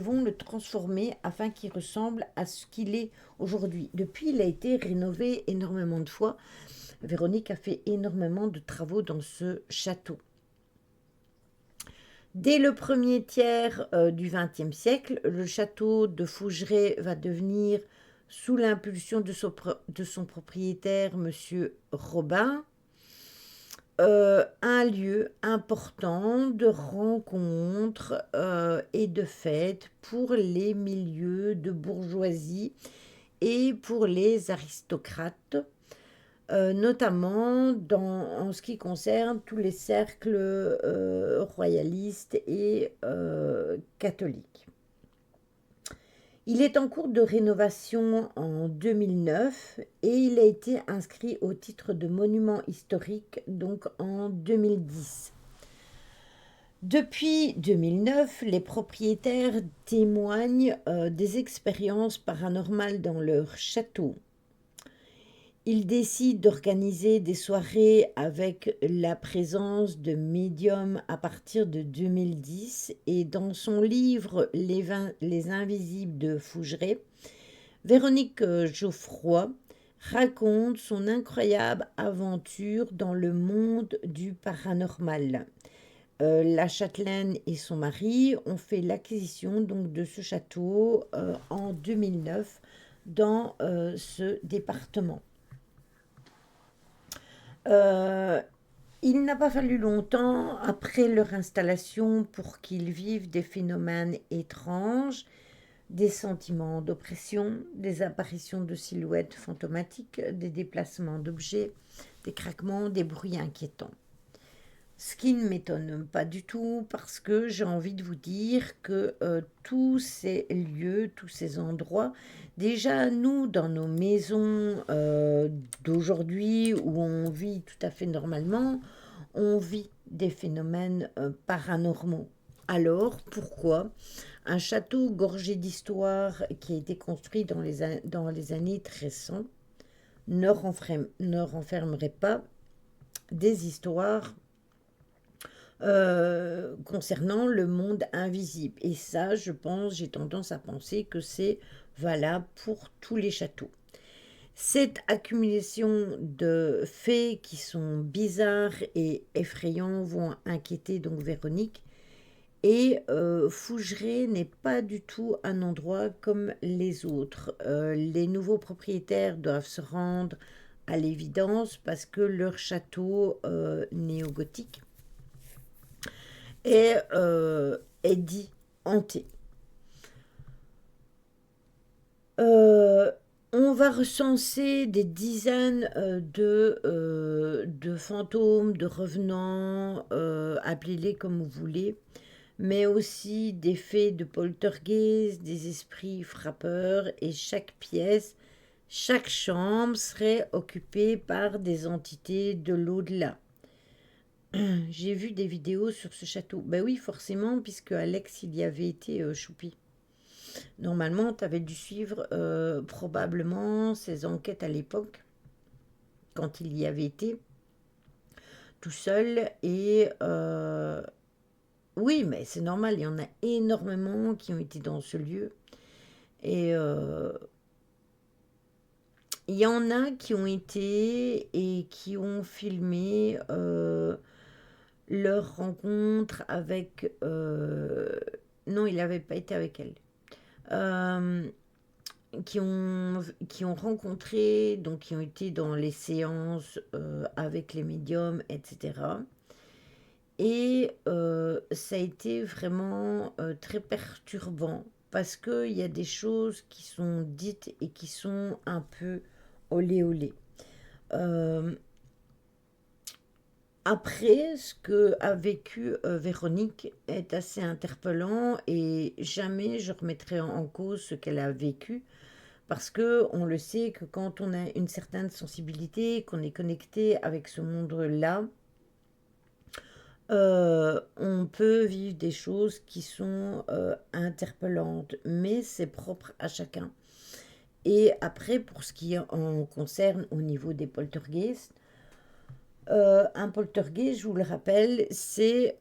vont le transformer afin qu'il ressemble à ce qu'il est aujourd'hui. Depuis, il a été rénové énormément de fois. Véronique a fait énormément de travaux dans ce château. Dès le premier tiers du XXe siècle, le château de Fougeray va devenir, sous l'impulsion de son propriétaire, Monsieur Robin, un lieu important de rencontre et de fête pour les milieux de bourgeoisie et pour les aristocrates, notamment en ce qui concerne tous les cercles royalistes et catholiques. Il est en cours de rénovation en 2009 et il a été inscrit au titre de monument historique donc en 2010. Depuis 2009, les propriétaires témoignent des expériences paranormales dans leur château. Ils décident d'organiser des soirées avec la présence de médiums à partir de 2010 et dans son livre Les Invisibles de Fougeray, Véronique Geoffroy raconte son incroyable aventure dans le monde du paranormal. La châtelaine et son mari ont fait l'acquisition donc de ce château en 2009 dans ce département. Euh, il n'a pas fallu longtemps après leur installation pour qu'ils vivent des phénomènes étranges, des sentiments d'oppression, des apparitions de silhouettes fantomatiques, des déplacements d'objets, des craquements, des bruits inquiétants. Ce qui ne m'étonne pas du tout parce que j'ai envie de vous dire que tous ces lieux, tous ces endroits, déjà nous dans nos maisons d'aujourd'hui où on vit tout à fait normalement, on vit des phénomènes paranormaux. Alors pourquoi un château gorgé d'histoire qui a été construit dans les années 1300 ne renfermerait pas des histoires concernant le monde invisible. Et ça, je pense, j'ai tendance à penser que c'est valable pour tous les châteaux. Cette accumulation de faits qui sont bizarres et effrayants vont inquiéter donc Véronique. Et Fougeray n'est pas du tout un endroit comme les autres. Les nouveaux propriétaires doivent se rendre à l'évidence parce que leur château néo-gothique est dit hanté. Euh, on va recenser des dizaines de fantômes, de revenants, appelez-les comme vous voulez, mais aussi des faits de poltergeist, des esprits frappeurs, et chaque pièce, chaque chambre serait occupée par des entités de l'au-delà. J'ai vu des vidéos sur ce château. Ben oui, forcément, puisque Alex, il y avait été choupi. Normalement, tu avais dû suivre probablement ses enquêtes à l'époque, quand il y avait été tout seul. Et oui, mais c'est normal, il y en a énormément qui ont été dans ce lieu. Et il y en a qui ont été et qui ont filmé leur rencontre avec... non, il n'avait pas été avec elle. Euh, qui ont rencontré, donc qui ont été dans les séances avec les médiums, etc. Et ça a été vraiment très perturbant parce qu'il y a des choses qui sont dites et qui sont un peu olé olé. Euh, Après, ce que a vécu Véronique est assez interpellant et jamais je remettrai en cause ce qu'elle a vécu parce que on le sait que quand on a une certaine sensibilité, qu'on est connecté avec ce monde-là, on peut vivre des choses qui sont interpellantes, mais c'est propre à chacun. Et après, pour ce qui en concerne au niveau des poltergeists, un poltergeist, je vous le rappelle, c'est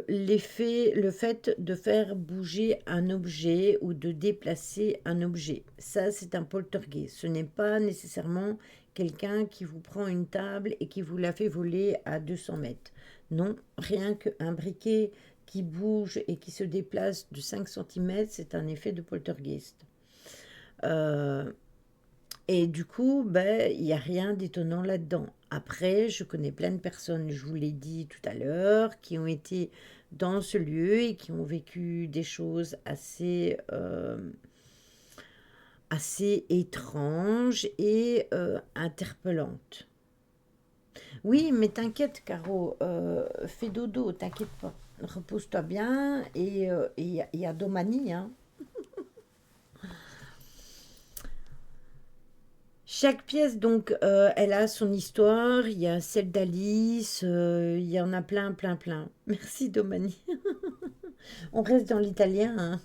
l'effet, le fait de faire bouger un objet ou de déplacer un objet. Ça, c'est un poltergeist. Ce n'est pas nécessairement quelqu'un qui vous prend une table et qui vous la fait voler à 200 mètres. Non, rien qu'un briquet qui bouge et qui se déplace de 5 cm, c'est un effet de poltergeist. Euh, et du coup, ben, il n'y a rien d'étonnant là-dedans. Après, je connais plein de personnes, je vous l'ai dit tout à l'heure, qui ont été dans ce lieu et qui ont vécu des choses assez étranges et interpellantes. Oui, mais t'inquiète, Caro, fais dodo, t'inquiète pas. Repose-toi bien et il y a Domani, hein. Chaque pièce, donc, elle a son histoire. Il y a celle d'Alice, il y en a plein, plein, plein. Merci, Domani. On reste dans l'italien,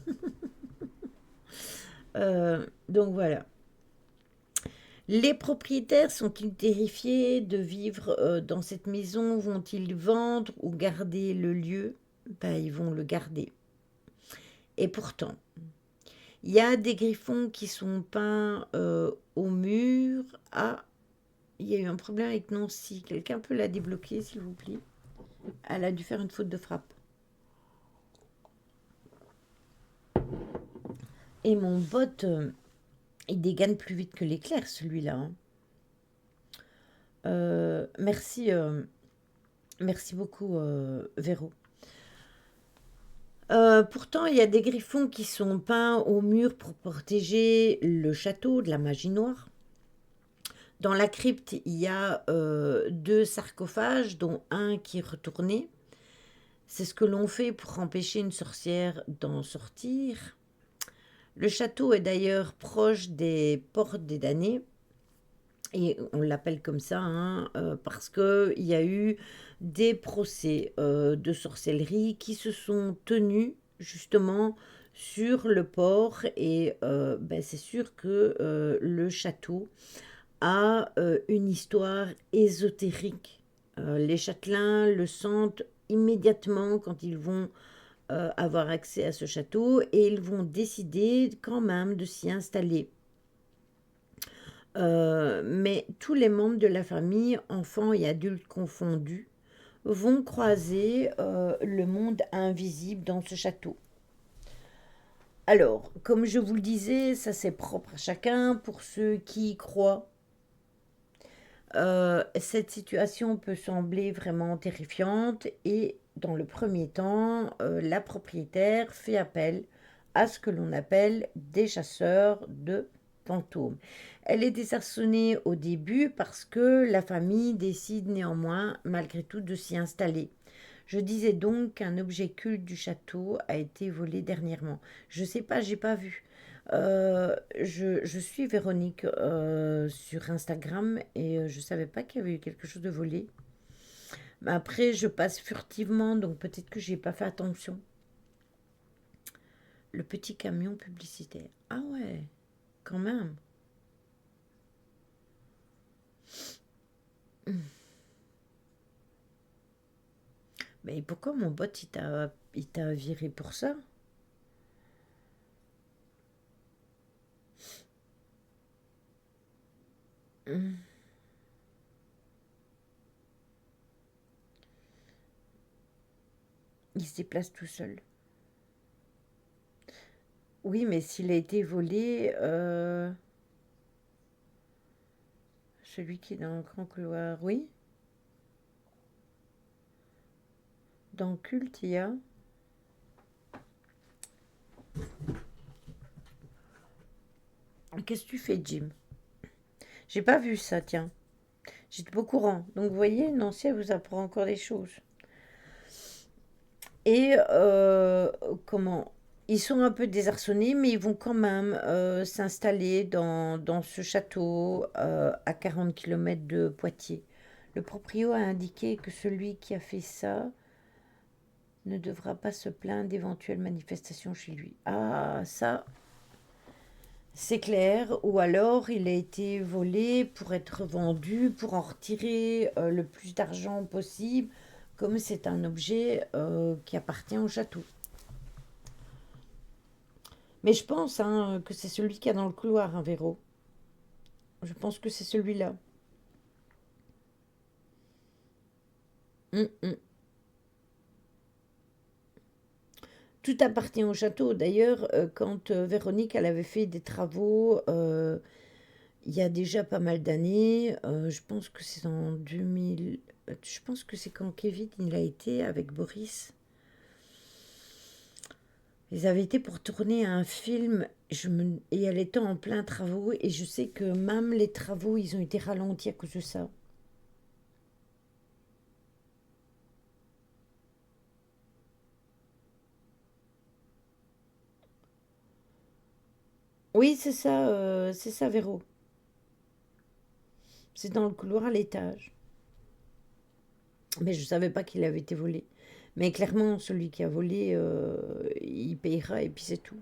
hein. Donc voilà. Les propriétaires sont-ils terrifiés de vivre dans cette maison? Vont-ils vendre ou garder le lieu? Ben, ils vont le garder. Et pourtant, il y a des griffons qui sont peints au mur. Ah, il y a eu un problème avec Nancy. Quelqu'un peut la débloquer, s'il vous plaît? Elle a dû faire une faute de frappe. Et mon bot, il dégaine plus vite que l'éclair, celui-là, hein. Merci, merci beaucoup, Véro. Pourtant, il y a des griffons qui sont peints au mur pour protéger le château de la magie noire. Dans la crypte, il y a deux sarcophages, dont un qui est retourné. C'est ce que l'on fait pour empêcher une sorcière d'en sortir. Le château est d'ailleurs proche des portes des damnés. Et on l'appelle comme ça, hein, parce qu'il y a eu des procès de sorcellerie qui se sont tenus justement sur le port. Et ben, c'est sûr que le château a une histoire ésotérique. Les châtelains le sentent immédiatement quand ils vont avoir accès à ce château et ils vont décider quand même de s'y installer. Mais tous les membres de la famille, enfants et adultes confondus, vont croiser le monde invisible dans ce château. Alors, comme je vous le disais, ça c'est propre à chacun. Pour ceux qui y croient, cette situation peut sembler vraiment terrifiante et dans le premier temps, la propriétaire fait appel à ce que l'on appelle des chasseurs de fantômes. Elle est désarçonnée au début parce que la famille décide néanmoins, malgré tout, de s'y installer. Je disais donc qu'un objet culte du château a été volé dernièrement. Je sais pas, j'ai pas vu. Je suis Véronique sur Instagram et je savais pas qu'il y avait eu quelque chose de volé. Mais après, je passe furtivement, donc peut-être que j'ai pas fait attention. Le petit camion publicitaire. Ah ouais, quand même. Mais pourquoi mon bot il t'a viré pour ça? Hum, Il se déplace tout seul. Oui, mais s'il a été volé, celui qui est dans le grand couloir, oui. Dans Culte, il y a. Qu'est-ce que tu fais, Jim? J'ai pas vu ça, tiens. J'étais pas au courant. Donc, vous voyez, Nancy, elle vous apprend encore des choses. Et comment? Ils sont un peu désarçonnés, mais ils vont quand même s'installer dans ce château à 40 kilomètres de Poitiers. Le proprio a indiqué que celui qui a fait ça ne devra pas se plaindre d'éventuelles manifestations chez lui. Ah, ça, c'est clair. Ou alors, il a été volé pour être vendu, pour en retirer le plus d'argent possible, comme c'est un objet qui appartient au château. Mais je pense hein, que c'est celui qu'il y a dans le couloir, un Véro. Je pense que c'est celui-là. Hum, hum. Tout appartient au château. D'ailleurs, quand Véronique elle avait fait des travaux, il y a déjà pas mal d'années, je pense que c'est en 2000, je pense que c'est quand Kevin il a été avec Boris. Ils avaient été pour tourner un film et elle était en plein travaux et je sais que même les travaux, ils ont été ralentis à cause de ça. Oui, c'est ça, Véro. C'est dans le couloir à l'étage. Mais je savais pas qu'il avait été volé. Mais clairement, celui qui a volé, il payera et puis c'est tout.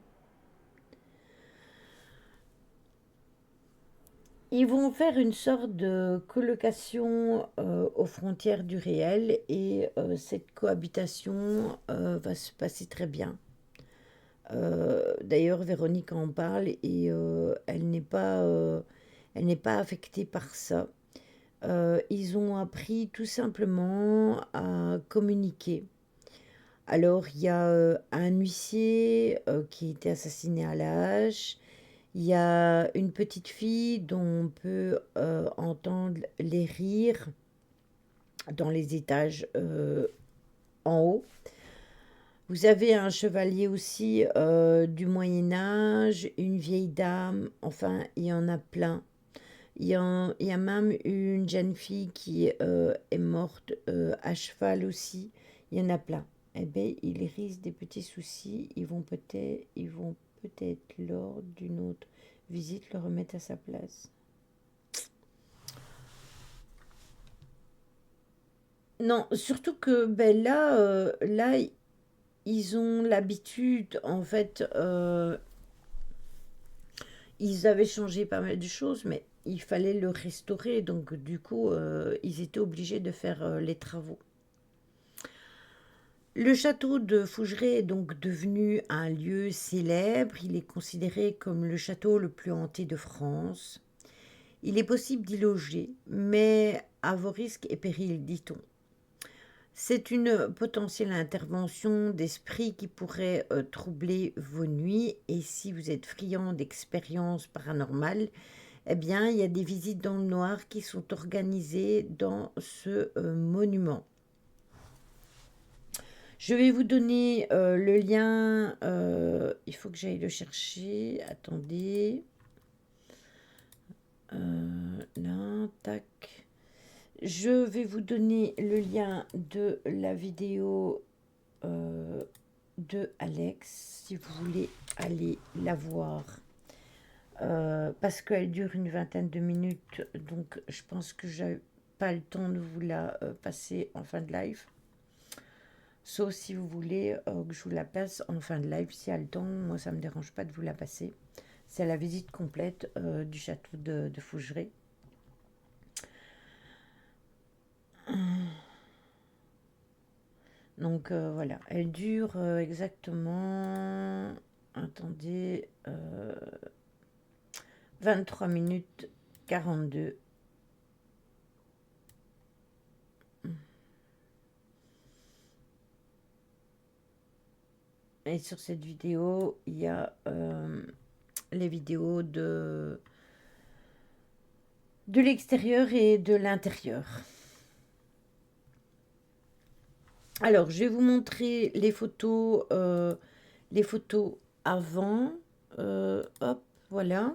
Ils vont faire une sorte de colocation aux frontières du réel et cette cohabitation va se passer très bien. D'ailleurs, Véronique en parle et elle n'est pas affectée par ça. Ils ont appris tout simplement à communiquer. Alors, il y a un huissier qui a été assassiné à la hache. Il y a une petite fille dont on peut entendre les rires dans les étages en haut. Vous avez un chevalier aussi du Moyen Âge, une vieille dame, enfin, il y en a plein. Il y a même une jeune fille qui est morte à cheval aussi. Il y en a plein. Eh bien, ils risquent des petits soucis. Ils vont peut-être lors d'une autre visite le remettre à sa place. Non, surtout que ben là, ils ont l'habitude, en fait, ils avaient changé pas mal de choses, mais il fallait le restaurer, donc du coup, ils étaient obligés de faire les travaux. Le château de Fougeray est donc devenu un lieu célèbre. Il est considéré comme le château le plus hanté de France. Il est possible d'y loger, mais à vos risques et périls, dit-on. C'est une potentielle intervention d'esprit qui pourrait troubler vos nuits. Et si vous êtes friand d'expériences paranormales, eh bien, il y a des visites dans le noir qui sont organisées dans ce monument. Je vais vous donner le lien. Il faut que j'aille le chercher. Attendez. Là, tac. Je vais vous donner le lien de la vidéo de Alex, si vous voulez aller la voir. Parce qu'elle dure une vingtaine de minutes, donc je pense que j'ai pas le temps de vous la passer en fin de live. Sauf si vous voulez que je vous la passe en fin de live, si y a le temps, moi ça me dérange pas de vous la passer. C'est la visite complète du château de Fougeray. Donc voilà, elle dure exactement, attendez, 23 minutes 42. Et sur cette vidéo, il y a les vidéos de l'extérieur et de l'intérieur. Alors, je vais vous montrer les photos avant. Hop, voilà.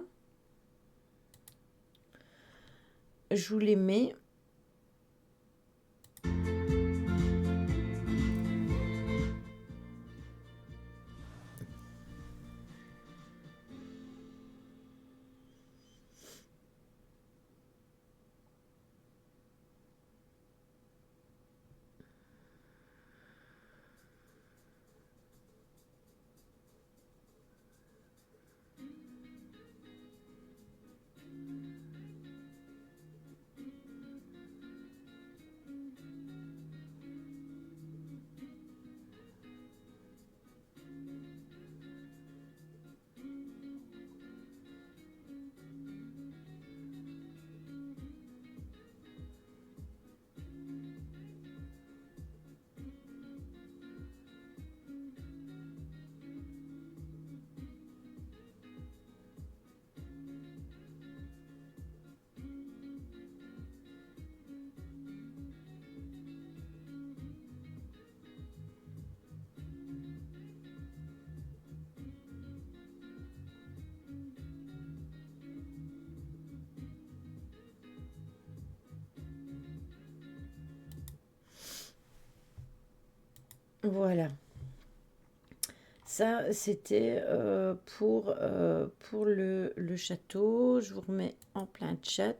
Je vous les mets. Voilà. Ça, c'était pour le château. Je vous remets en plein chat.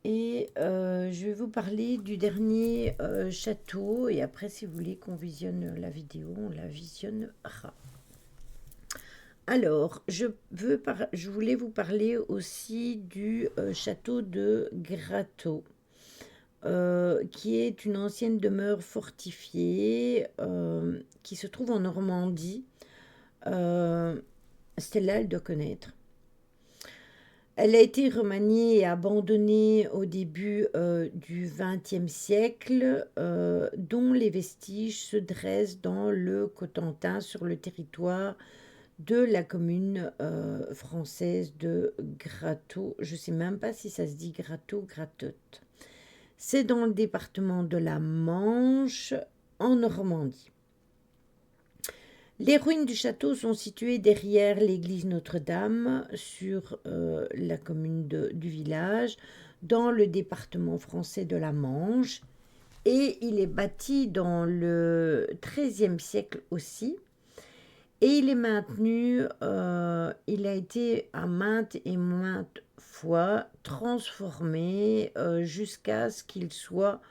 Et je vais vous parler du dernier château. Et après, si vous voulez qu'on visionne la vidéo, on la visionnera. Alors, je voulais vous parler aussi du château de Grato, qui est une ancienne demeure fortifiée qui se trouve en Normandie. Stella, elle doit connaître. Elle a été remaniée et abandonnée au début du XXe siècle, dont les vestiges se dressent dans le Cotentin sur le territoire de la commune française de Grato. Je ne sais même pas si ça se dit Grato, Gratotte. C'est dans le département de la Manche, en Normandie. Les ruines du château sont situées derrière l'église Notre-Dame, sur la commune du village, dans le département français de la Manche. Et il est bâti dans le XIIIe siècle aussi. Et il est maintenu, il a été à maintes et maintes fois transformé jusqu'à ce qu'il soit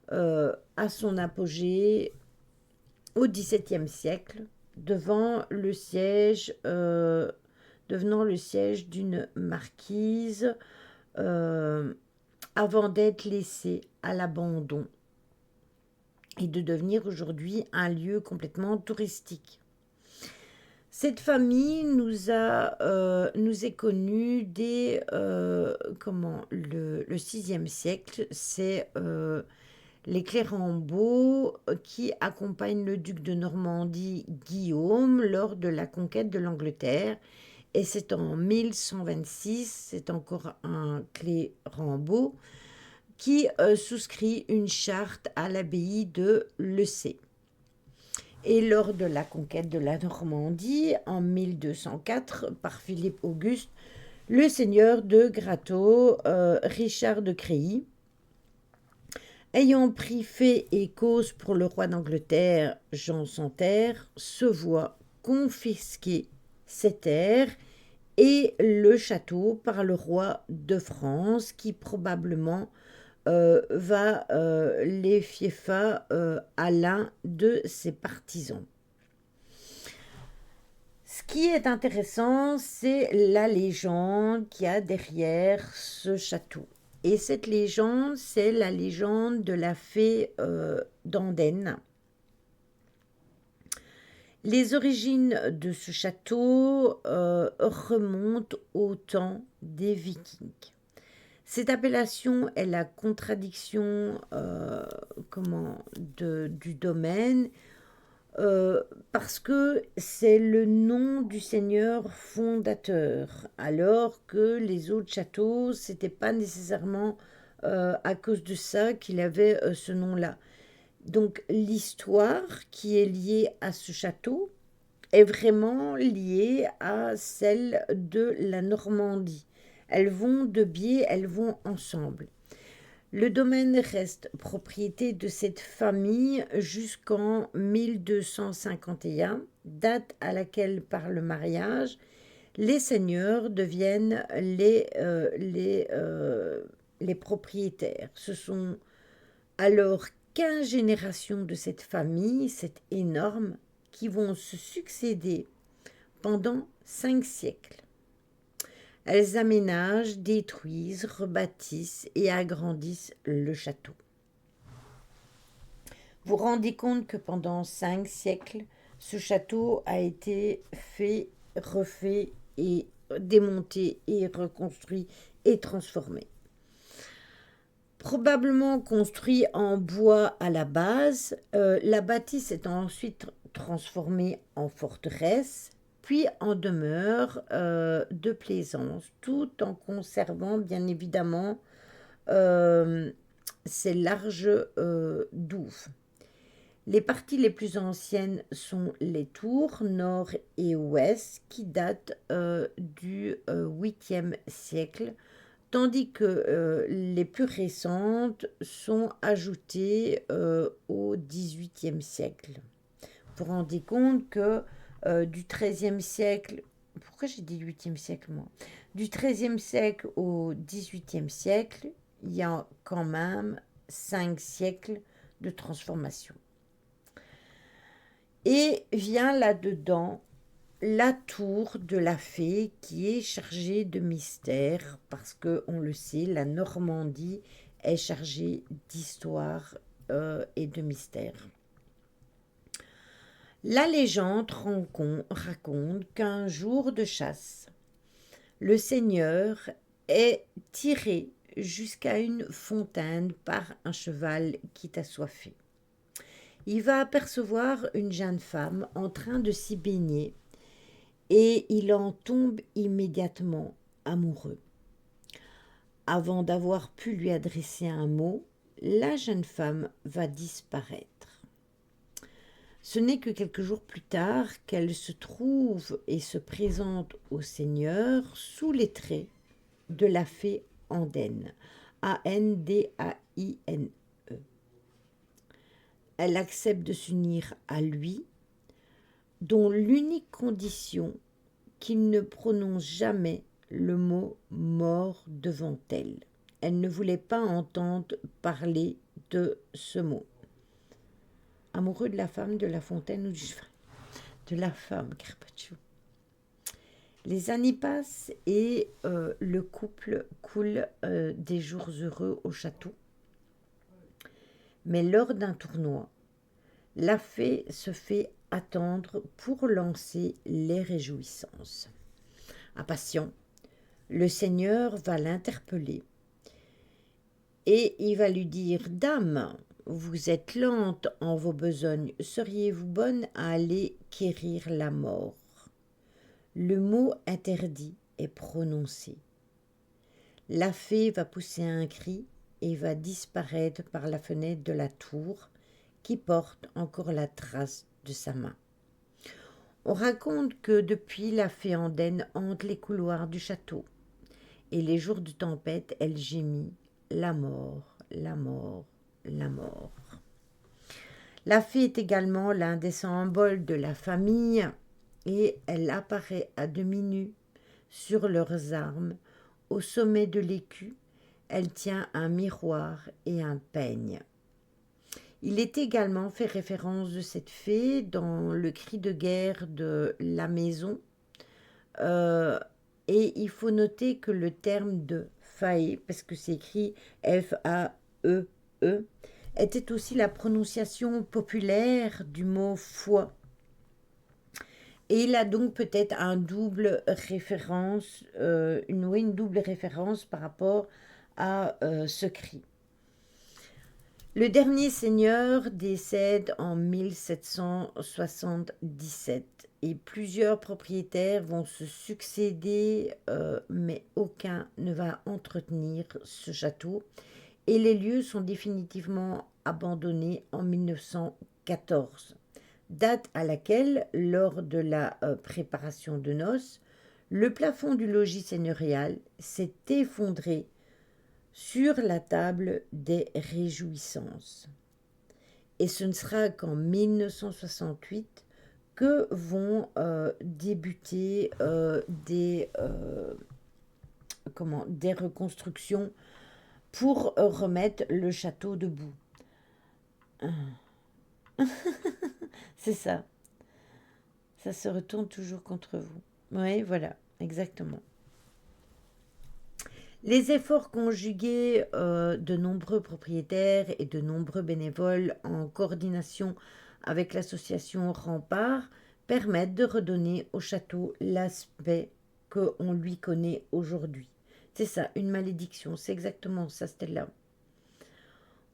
à son apogée au XVIIe siècle, devenant le siège d'une marquise avant d'être laissé à l'abandon et de devenir aujourd'hui un lieu complètement touristique. Cette famille nous est connue dès le VIe siècle. C'est les Clérambault qui accompagnent le duc de Normandie Guillaume lors de la conquête de l'Angleterre. Et c'est en 1126, c'est encore un Clérambault qui souscrit une charte à l'abbaye de Lecé. Et lors de la conquête de la Normandie, en 1204, par Philippe Auguste, le seigneur de Grato, Richard de Créhy, ayant pris fait et cause pour le roi d'Angleterre, Jean sans terre, se voit confisquer ses terres et le château par le roi de France, qui probablement va les fiefs à l'un de ses partisans. Ce qui est intéressant, c'est la légende qu'il y a derrière ce château. Et cette légende, c'est la légende de la fée d'Andenne. Les origines de ce château remontent au temps des Vikings. Cette appellation est la contradiction du domaine parce que c'est le nom du seigneur fondateur, alors que les autres châteaux, c'était pas nécessairement à cause de ça qu'il avait ce nom-là. Donc l'histoire qui est liée à ce château est vraiment liée à celle de la Normandie. Elles vont de biais, elles vont ensemble. Le domaine reste propriété de cette famille jusqu'en 1251, date à laquelle, par le mariage, les seigneurs deviennent les propriétaires. Ce sont alors 15 générations de cette famille, c'est énorme, qui vont se succéder pendant 5 siècles. Elles aménagent, détruisent, rebâtissent et agrandissent le château. Vous vous rendez compte que pendant 5 siècles, ce château a été fait, refait et démonté et reconstruit et transformé. Probablement construit en bois à la base, la bâtisse est ensuite transformée en forteresse, puis en demeure de plaisance, tout en conservant bien évidemment ses larges douves. Les parties les plus anciennes sont les tours nord et ouest qui datent du 8e siècle tandis que les plus récentes sont ajoutées au XVIIIe siècle. Vous vous rendez compte que du XIIIe siècle, pourquoi j'ai dit XVIIIe siècle moi? Du XIIIe siècle au XVIIIe siècle, il y a quand même 5 siècles de transformation. Et vient là-dedans la tour de la fée qui est chargée de mystère parce que on le sait, la Normandie est chargée d'histoire et de mystère. La légende raconte qu'un jour de chasse, le seigneur est tiré jusqu'à une fontaine par un cheval qui est assoiffé. Il va apercevoir une jeune femme en train de s'y baigner et il en tombe immédiatement amoureux. Avant d'avoir pu lui adresser un mot, la jeune femme va disparaître. Ce n'est que quelques jours plus tard qu'elle se trouve et se présente au Seigneur sous les traits de la fée Andine, Andaine. Elle accepte de s'unir à lui, dont l'unique condition qu'il ne prononce jamais le mot mort devant elle. Elle ne voulait pas entendre parler de ce mot. Amoureux de la femme de La Fontaine ou du cheval? De la femme, Carpaccio. Les années passent et le couple coule des jours heureux au château. Mais lors d'un tournoi, la fée se fait attendre pour lancer les réjouissances. Impatient, le seigneur va l'interpeller et il va lui dire « Dame, vous êtes lente en vos besognes, seriez-vous bonne à aller quérir la mort ?» Le mot interdit est prononcé. La fée va pousser un cri et va disparaître par la fenêtre de la tour qui porte encore la trace de sa main. On raconte que depuis, la fée Andine hante les couloirs du château et les jours de tempête, elle gémit « La mort, la mort, la mort ». La fée est également l'un des symboles de la famille et elle apparaît à demi nue sur leurs armes. Au sommet de l'écu, elle tient un miroir et un peigne. Il est également fait référence de cette fée dans le cri de guerre de La Maison. Et il faut noter que le terme de fae, parce que c'est écrit F-A-E-E, était aussi la prononciation populaire du mot foi. Et il a donc peut-être un double référence, une double référence par rapport à ce cri. Le dernier seigneur décède en 1777 et plusieurs propriétaires vont se succéder, mais aucun ne va entretenir ce château et les lieux sont définitivement abandonnés en 1914, date à laquelle, lors de la préparation de noces, le plafond du logis seigneurial s'est effondré sur la table des réjouissances. Et ce ne sera qu'en 1968 que vont débuter des reconstructions pour remettre le château debout. C'est ça. Ça se retourne toujours contre vous. Oui, voilà, exactement. Les efforts conjugués de nombreux propriétaires et de nombreux bénévoles en coordination avec l'association Rempart permettent de redonner au château l'aspect qu'on lui connaît aujourd'hui. C'est ça, une malédiction, c'est exactement ça, Stella.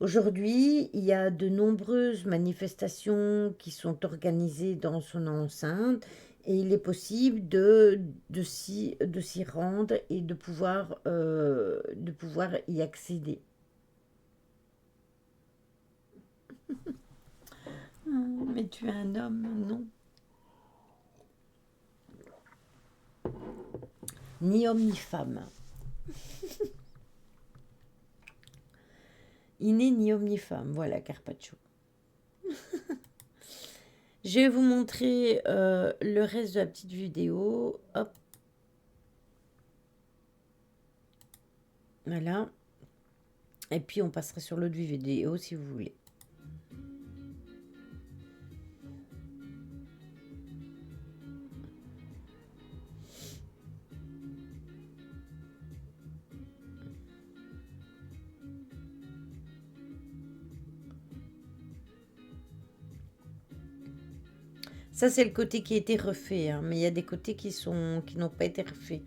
Aujourd'hui, il y a de nombreuses manifestations qui sont organisées dans son enceinte et il est possible de s'y rendre et de pouvoir y accéder. Mais tu es un homme, non? Ni homme ni femme. Il n'est ni homme ni femme. Voilà, Carpaccio. Je vais vous montrer le reste de la petite vidéo. Hop. Voilà. Et puis, on passera sur l'autre vidéo si vous voulez. Ça, c'est le côté qui a été refait, hein, mais il y a des côtés qui n'ont pas été refaits.